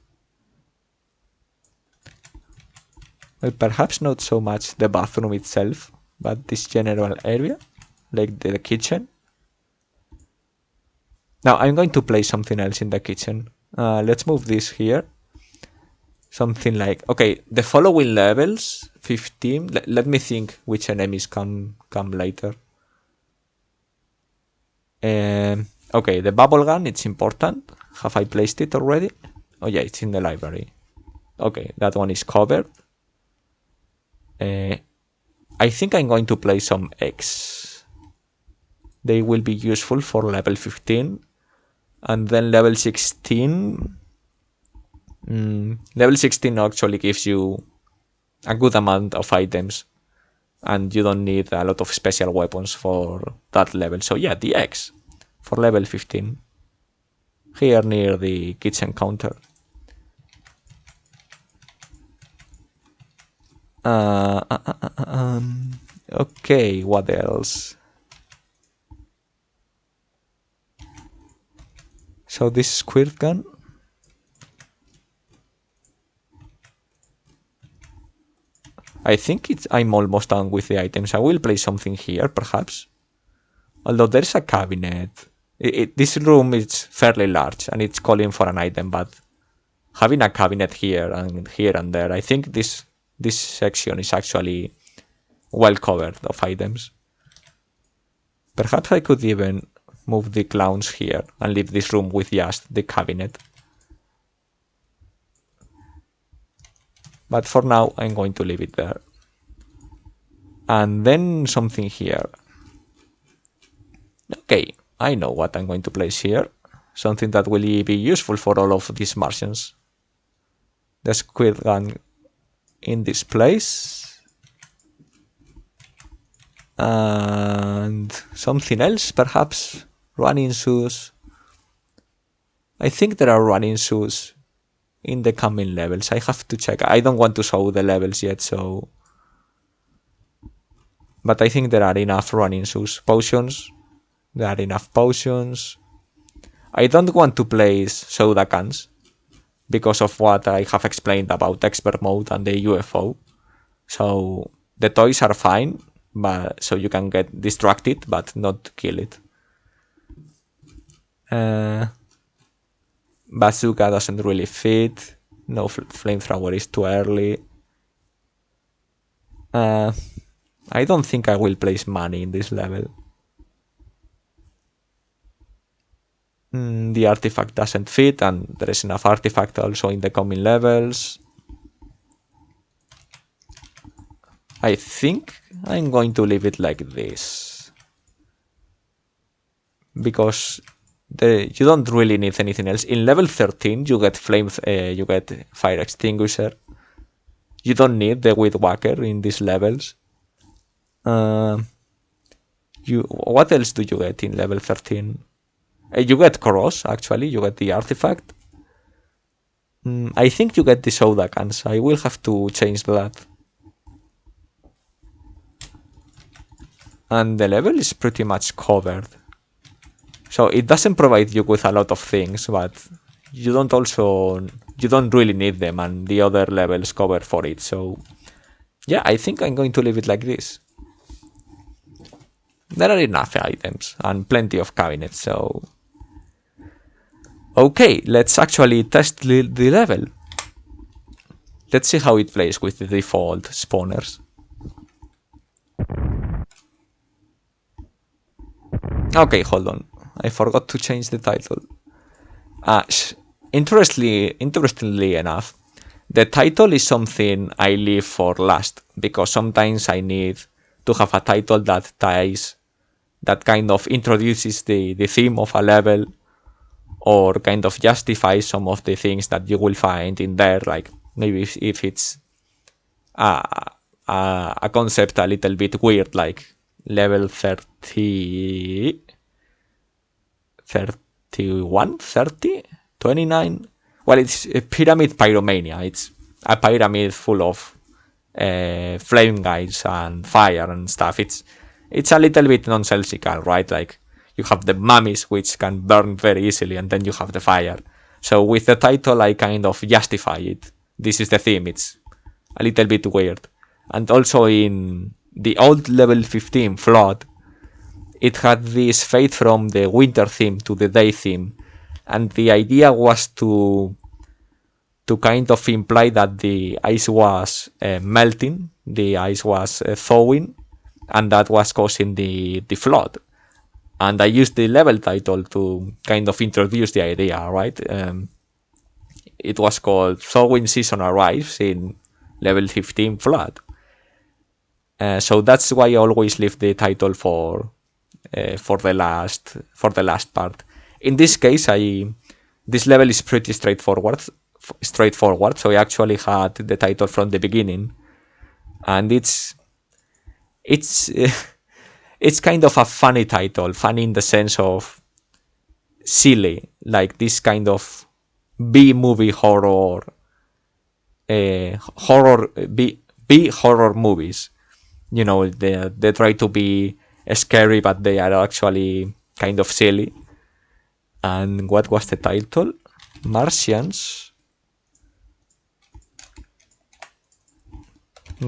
Well, perhaps not so much the bathroom itself, but this general area, like the kitchen. Now I'm going to place something else in the kitchen. Let's move this here. Something like, okay, the following levels, 15. Let me think which enemies come later. Okay, the bubble gun, it's important. Have I placed it already? Oh yeah, it's in the library. Okay, that one is covered. I think I'm going to place some eggs. They will be useful for level 15. And then level 16... level 16 actually gives you a good amount of items. And you don't need a lot of special weapons for that level. So yeah, the eggs for level 15. Here near the kitchen counter. Okay, what else? So this squirt gun. I think I'm almost done with the items. I will place something here, perhaps. Although there's a cabinet. This room is fairly large and it's calling for an item, but having a cabinet here and there, I think this section is actually well covered of items. Perhaps I could even move the clowns here and leave this room with just the cabinet. But for now, I'm going to leave it there. And then something here. Okay, I know what I'm going to place here. Something that will be useful for all of these Martians. The squid gun in this place. And something else, perhaps running shoes. I think there are running shoes in the coming levels. I have to check. I don't want to show the levels yet, so... But I think there are enough running shoes. Potions. There are enough potions. I don't want to place soda cans because of what I have explained about expert mode and the UFO. So the toys are fine, but so you can get distracted, but not kill it. Bazooka doesn't really fit. No flamethrower is too early. I don't think I will place money in this level. The artifact doesn't fit, and there is enough artifact also in the coming levels. I think I'm going to leave it like this. Because you don't really need anything else. In level 13 you get you get fire extinguisher. You don't need the weed whacker in these levels. What else do you get in level 13? You get cross, actually. You get the artifact. I think you get the soda cans. I will have to change that. And the level is pretty much covered. So it doesn't provide you with a lot of things, but you don't really need them, and the other levels cover for it. So yeah, I think I'm going to leave it like this. There are enough items and plenty of cabinets, so... Okay, let's actually test the level. Let's see how it plays with the default spawners. Okay, hold on. I forgot to change the title. Interestingly enough, the title is something I leave for last, because sometimes I need to have a title that kind of introduces the theme of a level, or kind of justifies some of the things that you will find in there, like maybe if it's a concept a little bit weird, like level 30... 31, 30, 29. Well, it's a pyramid pyromania. It's a pyramid full of flame guys and fire and stuff. It's a little bit nonsensical, right? Like you have the mummies which can burn very easily, and then you have the fire. So with the title, I kind of justify it. This is the theme. It's a little bit weird. And also in the old level 15 flood, it had this fade from the winter theme to the day theme, and the idea was to kind of imply that the ice was melting, the ice was thawing, and that was causing the flood. And I used the level title to kind of introduce the idea, right? It was called Thawing Season Arrives in level 15 flood. So that's why I always leave the title for the last part. In this case, this level is pretty straightforward. So I actually had the title from the beginning, and it's kind of a funny title, funny in the sense of silly, like this kind of B-movie horror, B B, horror movies. You know, they try to be scary, but they are actually kind of silly. And what was the title? Martians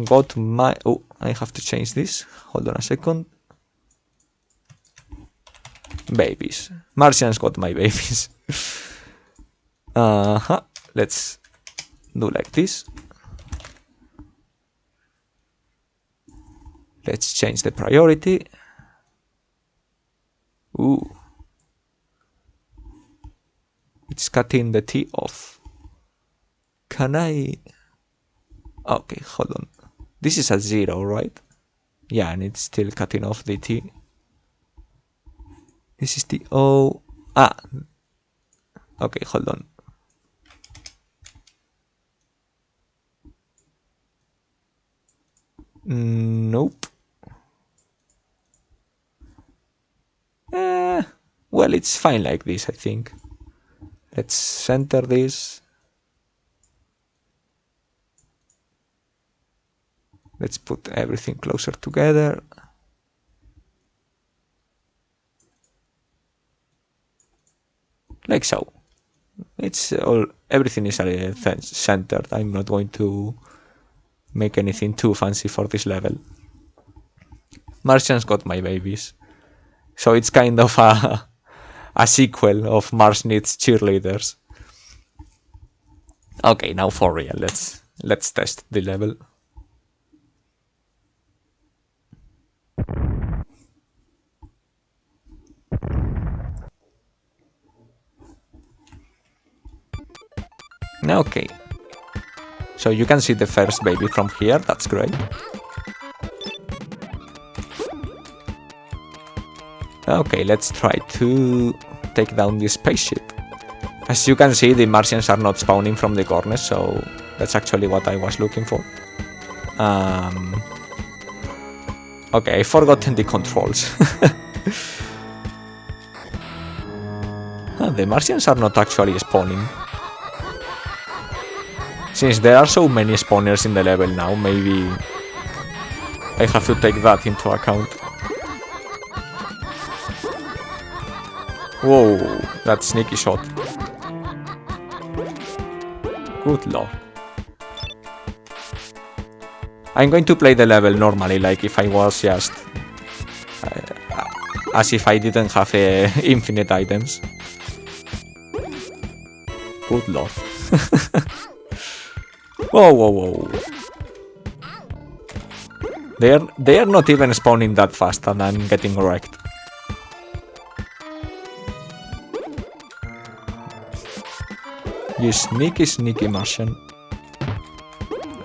got my... Oh, I have to change this. Hold on a second. Babies. Martians got my babies. Let's do like this. Let's change the priority. Ooh. It's cutting the T off. Can I... Okay, hold on. This is a 0, right? Yeah, and it's still cutting off the T. This is the O. Ah. Okay, hold on. Nope. Well, it's fine like this, I think. Let's center this. Let's put everything closer together. Like so. It's all, everything is centered. I'm not going to make anything too fancy for this level. Martians got my babies. So it's kind of a sequel of Mars Needs Cheerleaders. Okay, now for real, let's test the level. Okay. So you can see the first baby from here, that's great. Okay, let's try to take down this spaceship. As you can see, the Martians are not spawning from the corners, so that's actually what I was looking for. Okay, I forgotten the controls. The Martians are not actually spawning. Since there are so many spawners in the level now, maybe I have to take that into account. Whoa, that sneaky shot. Good lord. I'm going to play the level normally, like if I was just... as if I didn't have infinite items. Good lord. Whoa, whoa, whoa. They are not even spawning that fast and I'm getting wrecked. You sneaky, sneaky Martian.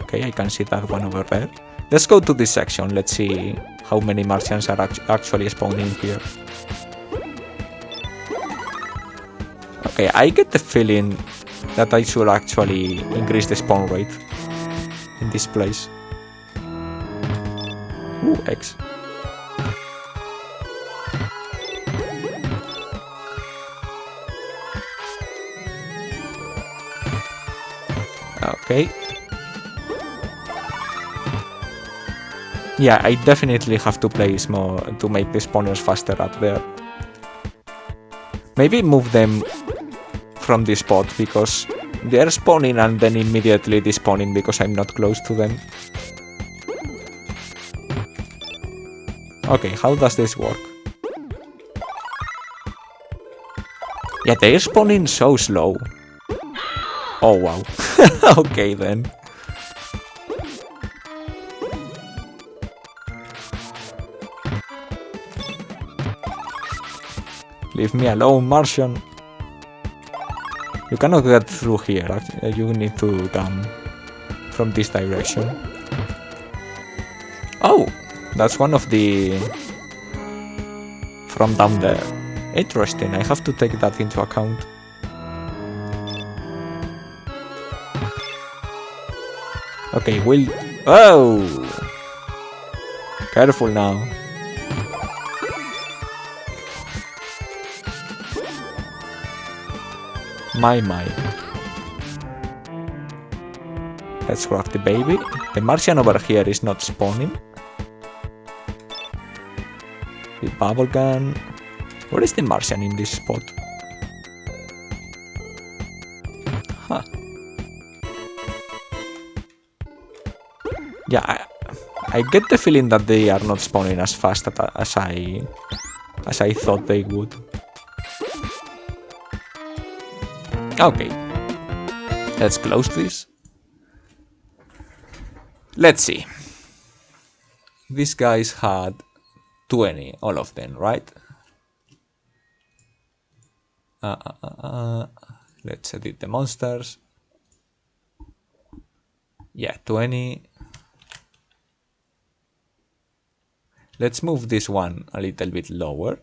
Okay, I can see that one over there. Let's go to this section. Let's see how many Martians are actually spawning here. Okay, I get the feeling that I should actually increase the spawn rate in this place. Ooh, X. Okay. Yeah, I definitely have to place more to make the spawners faster up there. Maybe move them from this spot because they're spawning and then immediately despawning because I'm not close to them. Okay, how does this work? Yeah, they're spawning so slow. Oh wow. Okay then. Leave me alone, Martian. You cannot get through here. You need to come from this direction. Oh, that's one of the... from down there. Interesting, I have to take that into account. Okay, we'll... Oh! Careful now. My. Let's grab the baby. The Martian over here is not spawning. The bubble gun. Where is the Martian in this spot? Huh. Yeah, I get the feeling that they are not spawning as fast as I thought they would. Okay. Let's close this. Let's see. These guys had 20, all of them, right? Let's edit the monsters. Yeah, 20. Let's move this one a little bit lower,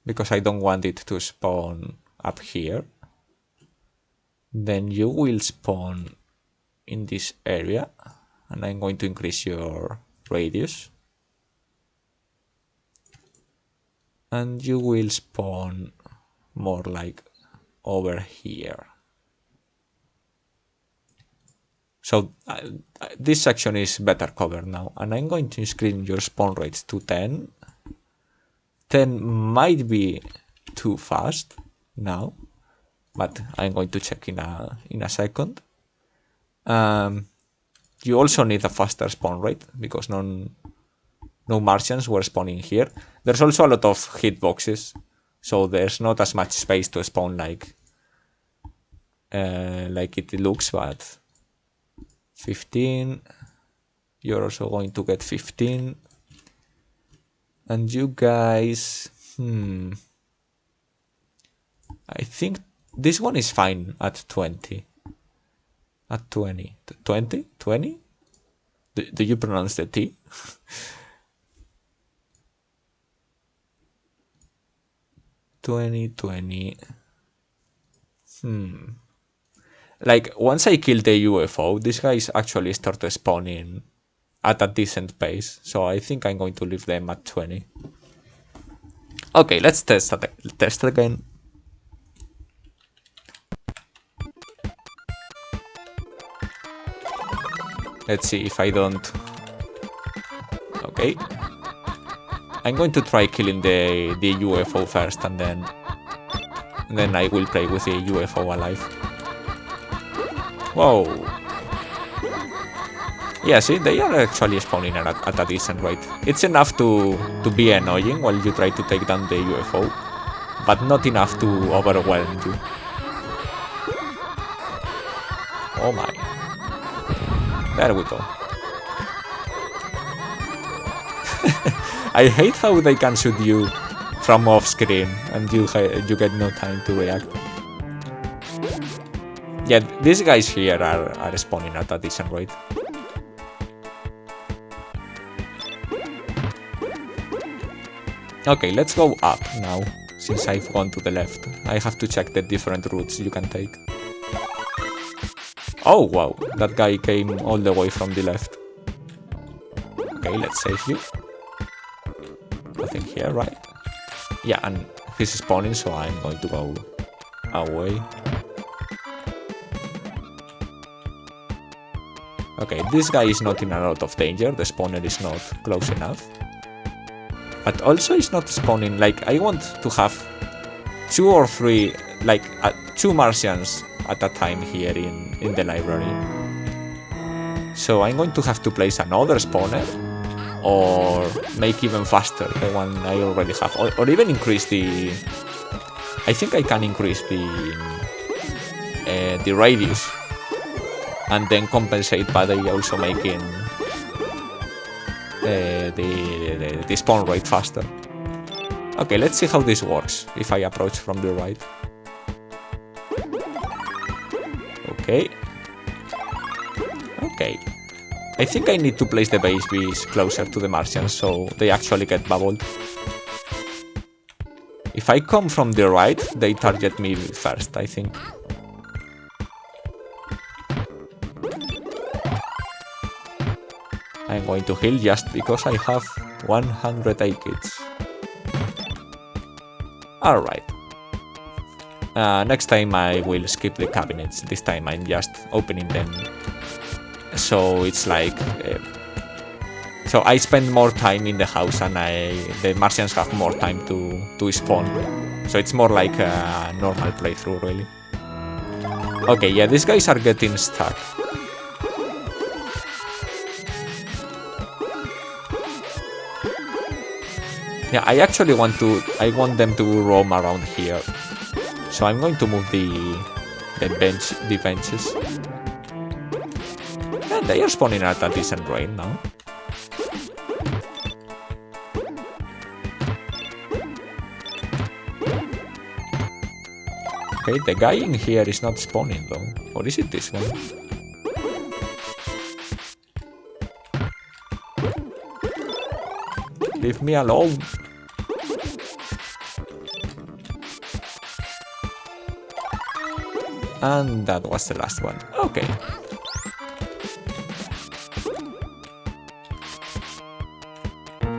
because I don't want it to spawn up here. Then you will spawn in this area, and I'm going to increase your radius. And you will spawn more like over here. So this section is better covered now, and I'm going to screen your spawn rates to 10. 10 might be too fast now, but I'm going to check in a second. You also need a faster spawn rate, because no Martians were spawning here. There's also a lot of hitboxes, so there's not as much space to spawn like it looks, but 15. You're also going to get 15. And you guys, I think this one is fine at 20. At 20. 20? 20? Do you pronounce the T? 20. Like, once I kill the UFO, these guys actually start spawning at a decent pace, so I think I'm going to leave them at 20. Okay, let's test again. Let's see if I don't... Okay. I'm going to try killing the UFO first, and then I will play with the UFO alive. Whoa. Yeah, see, they are actually spawning at a decent rate. It's enough to be annoying while you try to take down the UFO, but not enough to overwhelm you. Oh my. There we go. I hate how they can shoot you from off screen and you get no time to react. Yeah, these guys here are spawning at a decent rate. Okay, let's go up now, since I've gone to the left. I have to check the different routes you can take. Oh wow, that guy came all the way from the left. Okay, let's save you. Nothing here, right? Yeah, and he's spawning, so I'm going to go away. Okay, this guy is not in a lot of danger. The spawner is not close enough. But also it's not spawning, like, I want to have 2 or 3, like, 2 Martians at a time here in the library. So I'm going to have to place another spawner, or make even faster the one I already have, or even increase the... I think I can increase the radius, and then compensate by also making the spawn rate faster. Okay, let's see how this works if I approach from the right. Okay. Okay. I think I need to place the babies closer to the Martians so they actually get bubbled. If I come from the right, they target me first, I think. I'm going to heal just because I have 100 AKs. Alright. Next time I will skip the cabinets. This time I'm just opening them. So it's like... so I spend more time in the house and the Martians have more time to spawn. So it's more like a normal playthrough, really. Okay, yeah, these guys are getting stuck. Yeah, I actually want them to roam around here. So I'm going to move the benches. Yeah, they are spawning at a decent rate now. Okay, the guy in here is not spawning though. Or is it this one? Leave me alone. And that was the last one. Okay.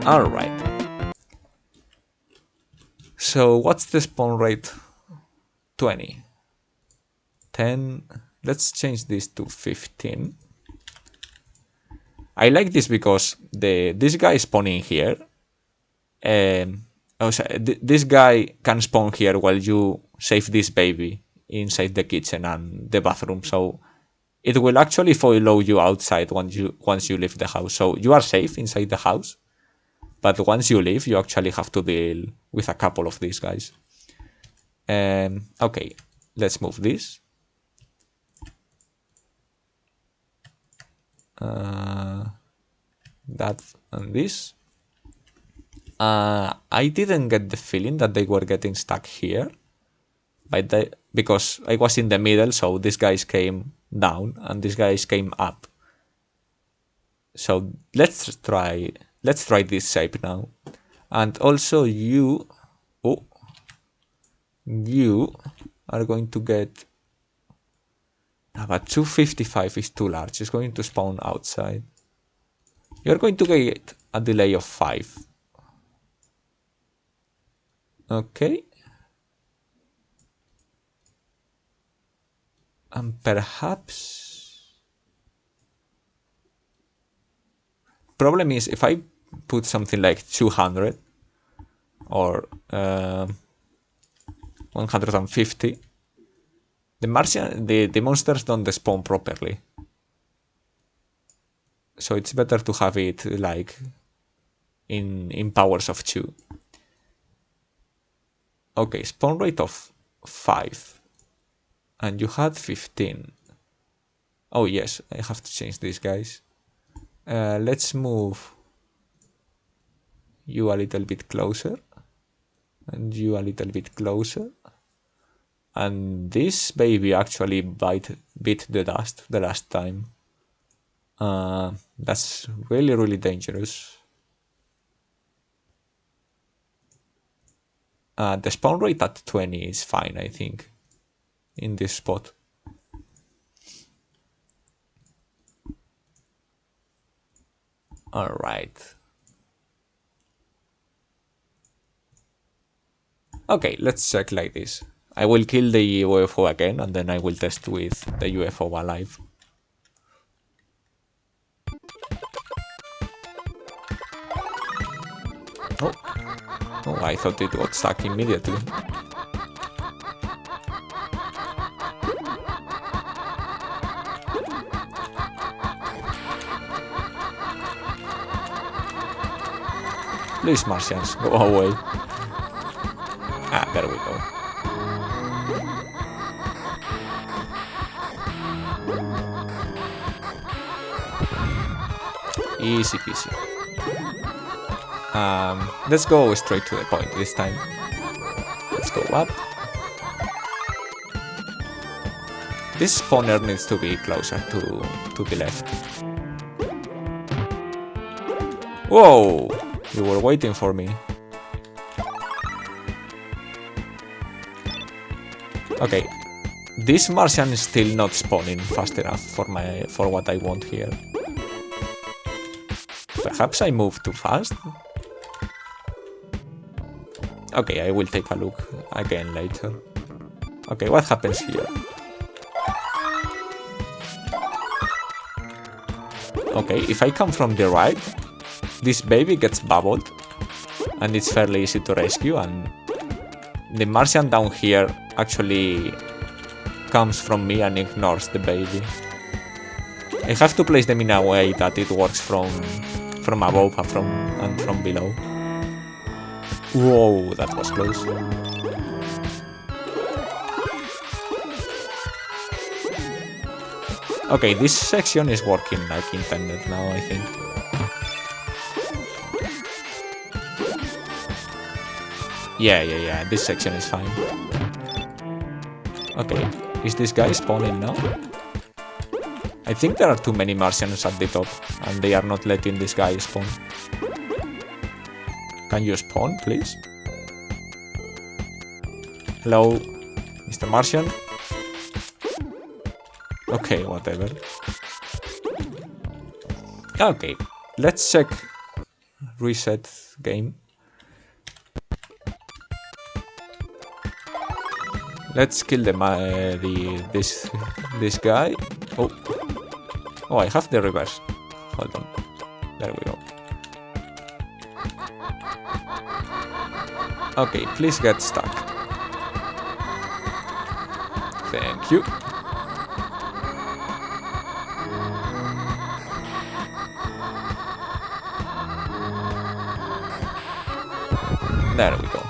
Alright. So what's the spawn rate? 20. 10. Let's change this to 15. I like this because this guy is spawning here. This guy can spawn here while you save this baby inside the kitchen and the bathroom, so it will actually follow you outside once you leave the house. So you are safe inside the house, but once you leave, you actually have to deal with a couple of these guys. Okay, let's move this. That and this. I didn't get the feeling that they were getting stuck here, because I was in the middle, so these guys came down and these guys came up. So let's try this shape now. And also you are going to get... but 255 is too large. It's going to spawn outside. You're going to get a delay of 5. Okay. And perhaps... problem is, if I put something like 200 or 150, the monsters don't spawn properly. So it's better to have it like in powers of 2. Okay, spawn rate of 5. And you had 15. Oh yes, I have to change these guys. Let's move you a little bit closer. And you a little bit closer. And this baby actually bit the dust the last time. That's really, really dangerous. The spawn rate at 20 is fine, I think, in this spot. Alright. Okay, let's check like this. I will kill the UFO again, and then I will test with the UFO alive. Oh, I thought it got stuck immediately. Please, Martians, go away. Ah, there we go. Easy peasy. Let's go straight to the point this time. Let's go up. This spawner needs to be closer to the left. Whoa! You were waiting for me. Okay. This Martian is still not spawning fast enough for what I want here. Perhaps I moved too fast? Okay, I will take a look again later. Okay, what happens here? Okay, if I come from the right, this baby gets bubbled, and it's fairly easy to rescue, and the Martian down here actually comes from me and ignores the baby. I have to place them in a way that it works from above and from below. Whoa, that was close. Okay, this section is working like intended now, I think. Yeah, this section is fine. Okay, is this guy spawning now? I think there are too many Martians at the top, and they are not letting this guy spawn. Can you spawn, please? Hello, Mr. Martian? Okay, whatever. Okay, let's check reset game. Let's kill this guy. Oh, I have the reverse. Hold on. There we go. Okay, please get stuck. Thank you. There we go.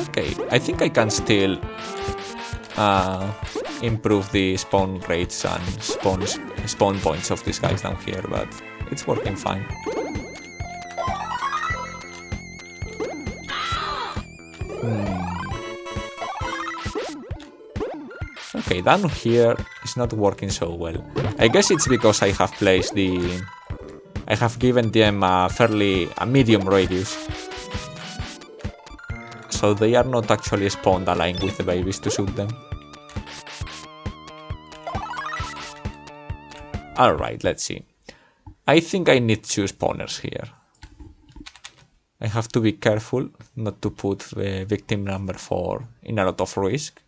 Okay, I think I can still improve the spawn rates and spawn points of these guys down here, but it's working fine. Okay, down here is not working so well. I guess it's because I have placed I have given them a medium radius. So they are not actually spawned aligned with the babies to shoot them. Alright, let's see. I think I need 2 spawners here. I have to be careful not to put the victim number 4 in a lot of risk.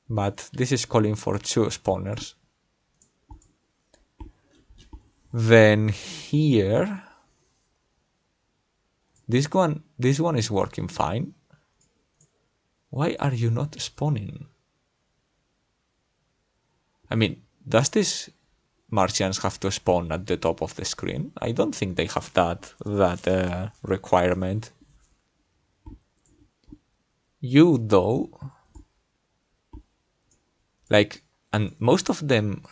But this is calling for 2 spawners. Then here... This one is working fine. Why are you not spawning? I mean, does this Martians have to spawn at the top of the screen? I don't think they have that requirement. You though, like, and most of them.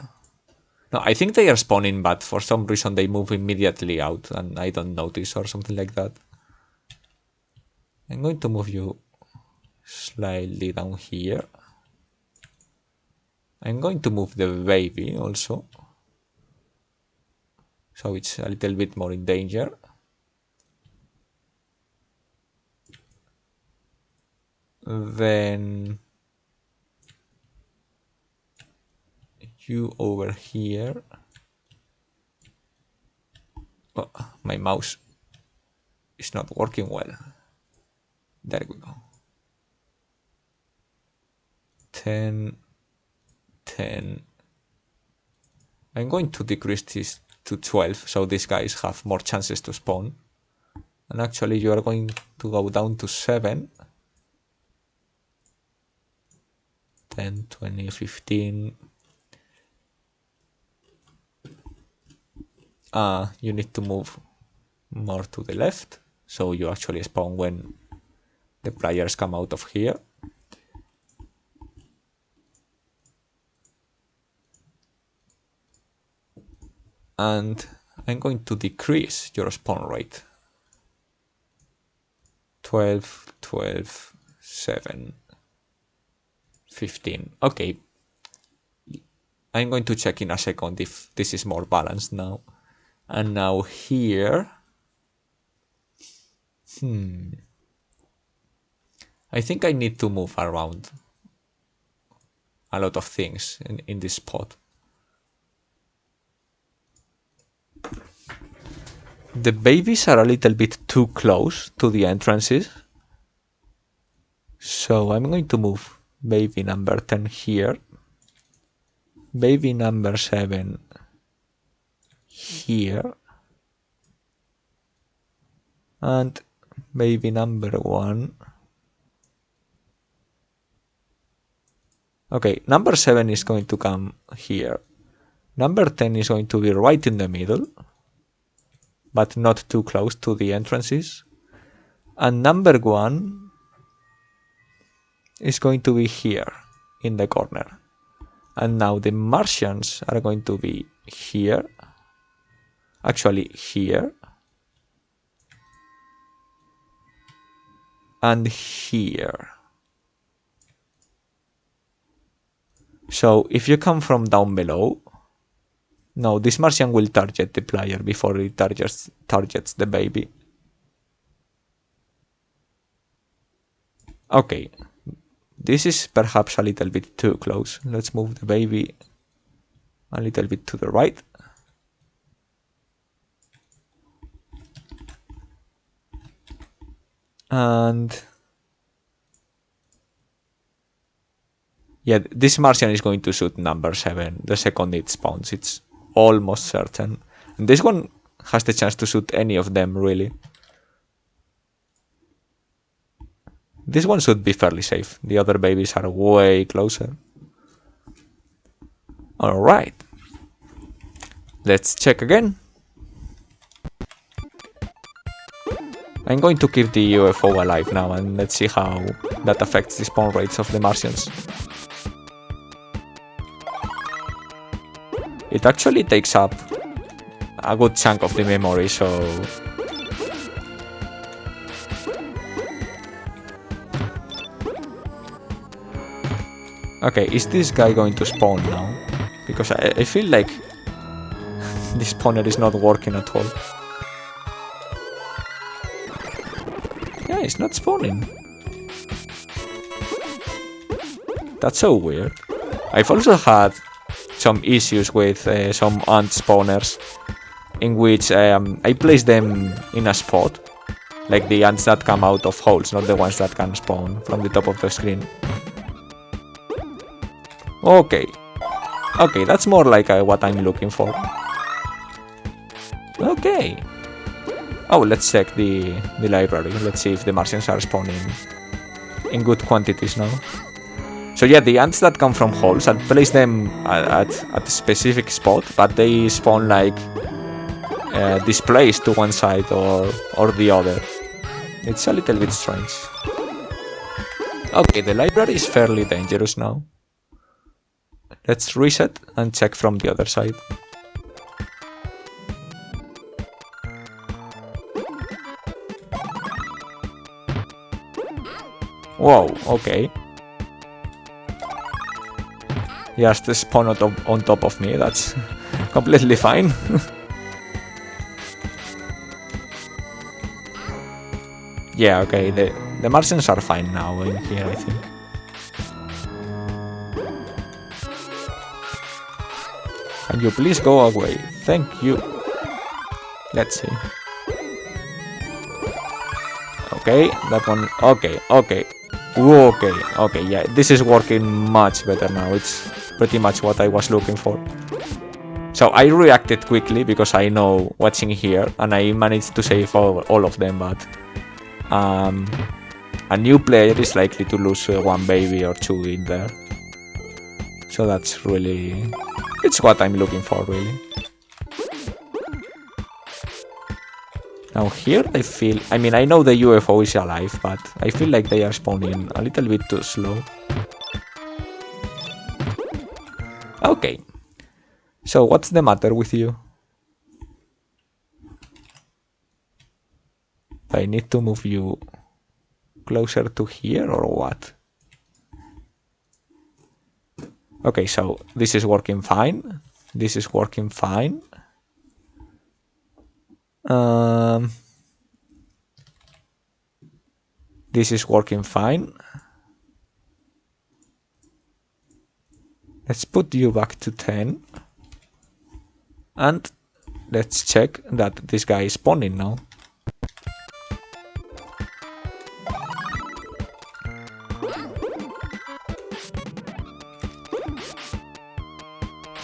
No, I think they are spawning, but for some reason they move immediately out, and I don't notice or something like that. I'm going to move you slightly down here. I'm going to move the baby also, so it's a little bit more in danger. Then you over here. Oh, my mouse is not working well. There we go. 10, 10. I'm going to decrease this to 12, so these guys have more chances to spawn. And actually you are going to go down to 7. 10, 20, 15. You need to move more to the left, so you actually spawn when the players come out of here. And I'm going to decrease your spawn rate. 12, 12, 7, 15. Okay. I'm going to check in a second if this is more balanced now. And now here... I think I need to move around a lot of things in this spot. The babies are a little bit too close to the entrances. So I'm going to move baby number 10 here. Baby number 7 here. And baby number 1. Okay, number 7 is going to come here. Number 10 is going to be right in the middle, but not too close to the entrances. And number 1 is going to be here in the corner. And now the Martians are going to be here. Actually, here. And here. So if you come from down below, no, this Martian will target the player before it targets the baby. Okay, this is perhaps a little bit too close. Let's move the baby a little bit to the right. And yeah, this Martian is going to shoot number 7 the second it spawns. It's almost certain. And this one has the chance to shoot any of them, really. This one should be fairly safe. The other babies are way closer. Alright. Let's check again. I'm going to keep the UFO alive now and let's see how that affects the spawn rates of the Martians. It actually takes up a good chunk of the memory, so... Okay, is this guy going to spawn now? Because I feel like the spawner is not working at all. Yeah, it's not spawning. That's so weird. I've also had some issues with some ant spawners in which I place them in a spot, like the ants that come out of holes, not the ones that can spawn from the top of the screen. Okay, that's more like what I'm looking for. Okay. Oh, let's check the library. Let's see if the Martians are spawning in good quantities now. So yeah, the ants that come from holes, I'll place them at a specific spot, but they spawn like displaced to one side or the other. It's a little bit strange. Okay, the library is fairly dangerous now. Let's reset and check from the other side. Whoa, okay. Just spawn on top of me, that's completely fine. Yeah, okay, the Martians are fine now in here, I think. Can you please go away? Thank you. Let's see. Okay, that one. Okay. Okay, yeah, this is working much better now. It's pretty much what I was looking for. So I reacted quickly because I know what's in here and I managed to save all of them, but a new player is likely to lose one baby or two in there. So that's really... it's what I'm looking for, really. Now here I feel... I mean, I know the UFO is alive, but I feel like they are spawning a little bit too slow. Okay. So what's the matter with you? I need to move you closer to here or what? Okay, so this is working fine. This is working fine. This is working fine. Let's put you back to 10. And let's check that this guy is spawning now.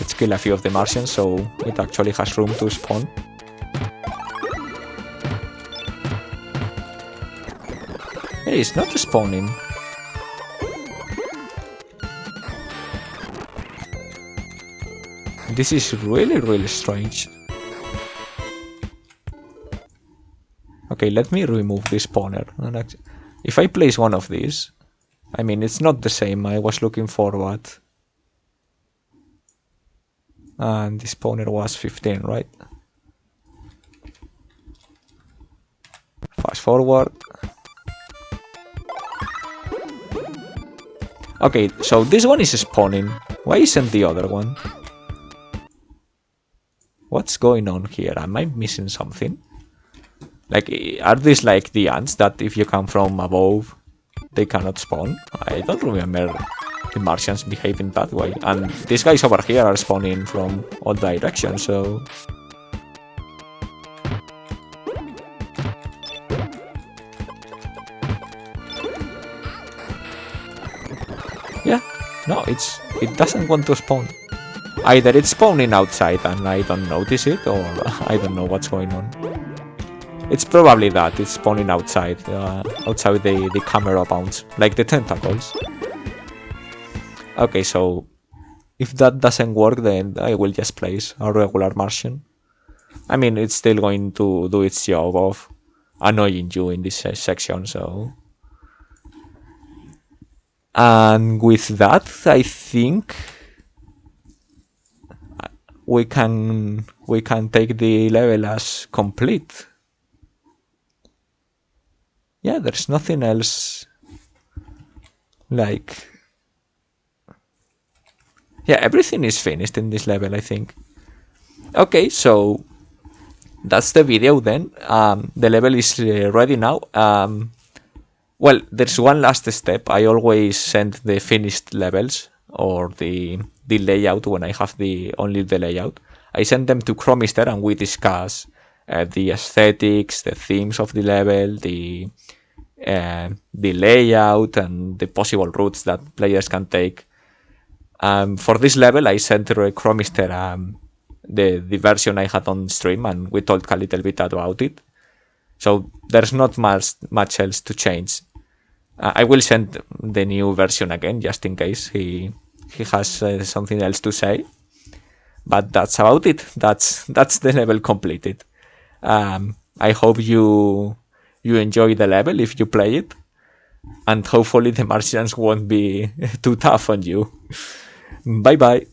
Let's kill a few of the Martians so it actually has room to spawn. Hey, it's not spawning. This is really strange. Okay, let me remove this spawner. If I place one of these, I mean, it's not the same I was looking for, but... And the spawner was 15, right? Fast forward. Okay, so this one is spawning. Why isn't the other one? What's going on here? Am I missing something? Like, are these like the ants that if you come from above, they cannot spawn? I don't remember the Martians behaving that way. And these guys over here are spawning from all directions, so... Yeah, no, it doesn't want to spawn. Either it's spawning outside and I don't notice it, or I don't know what's going on. It's probably that, it's spawning outside, outside the camera bounds, like the tentacles. Okay, so if that doesn't work, then I will just place a regular Martian. I mean, it's still going to do its job of annoying you in this section, so... And with that, I think we can take the level as complete. Yeah, there's nothing else like... Yeah, everything is finished in this level, I think. Okay, so that's the video then. The level is ready now. Well, there's one last step. I always send the finished levels or the layout when I have only the layout. I send them to Chromister and we discuss the aesthetics, the themes of the level, the layout, and the possible routes that players can take. For this level, I sent to Chromister the version I had on stream, and we talked a little bit about it. So there's not much else to change. I will send the new version again, just in case he has something else to say. But that's about it. That's the level completed. I hope you enjoy the level if you play it, and hopefully the Martians won't be too tough on you. Bye bye.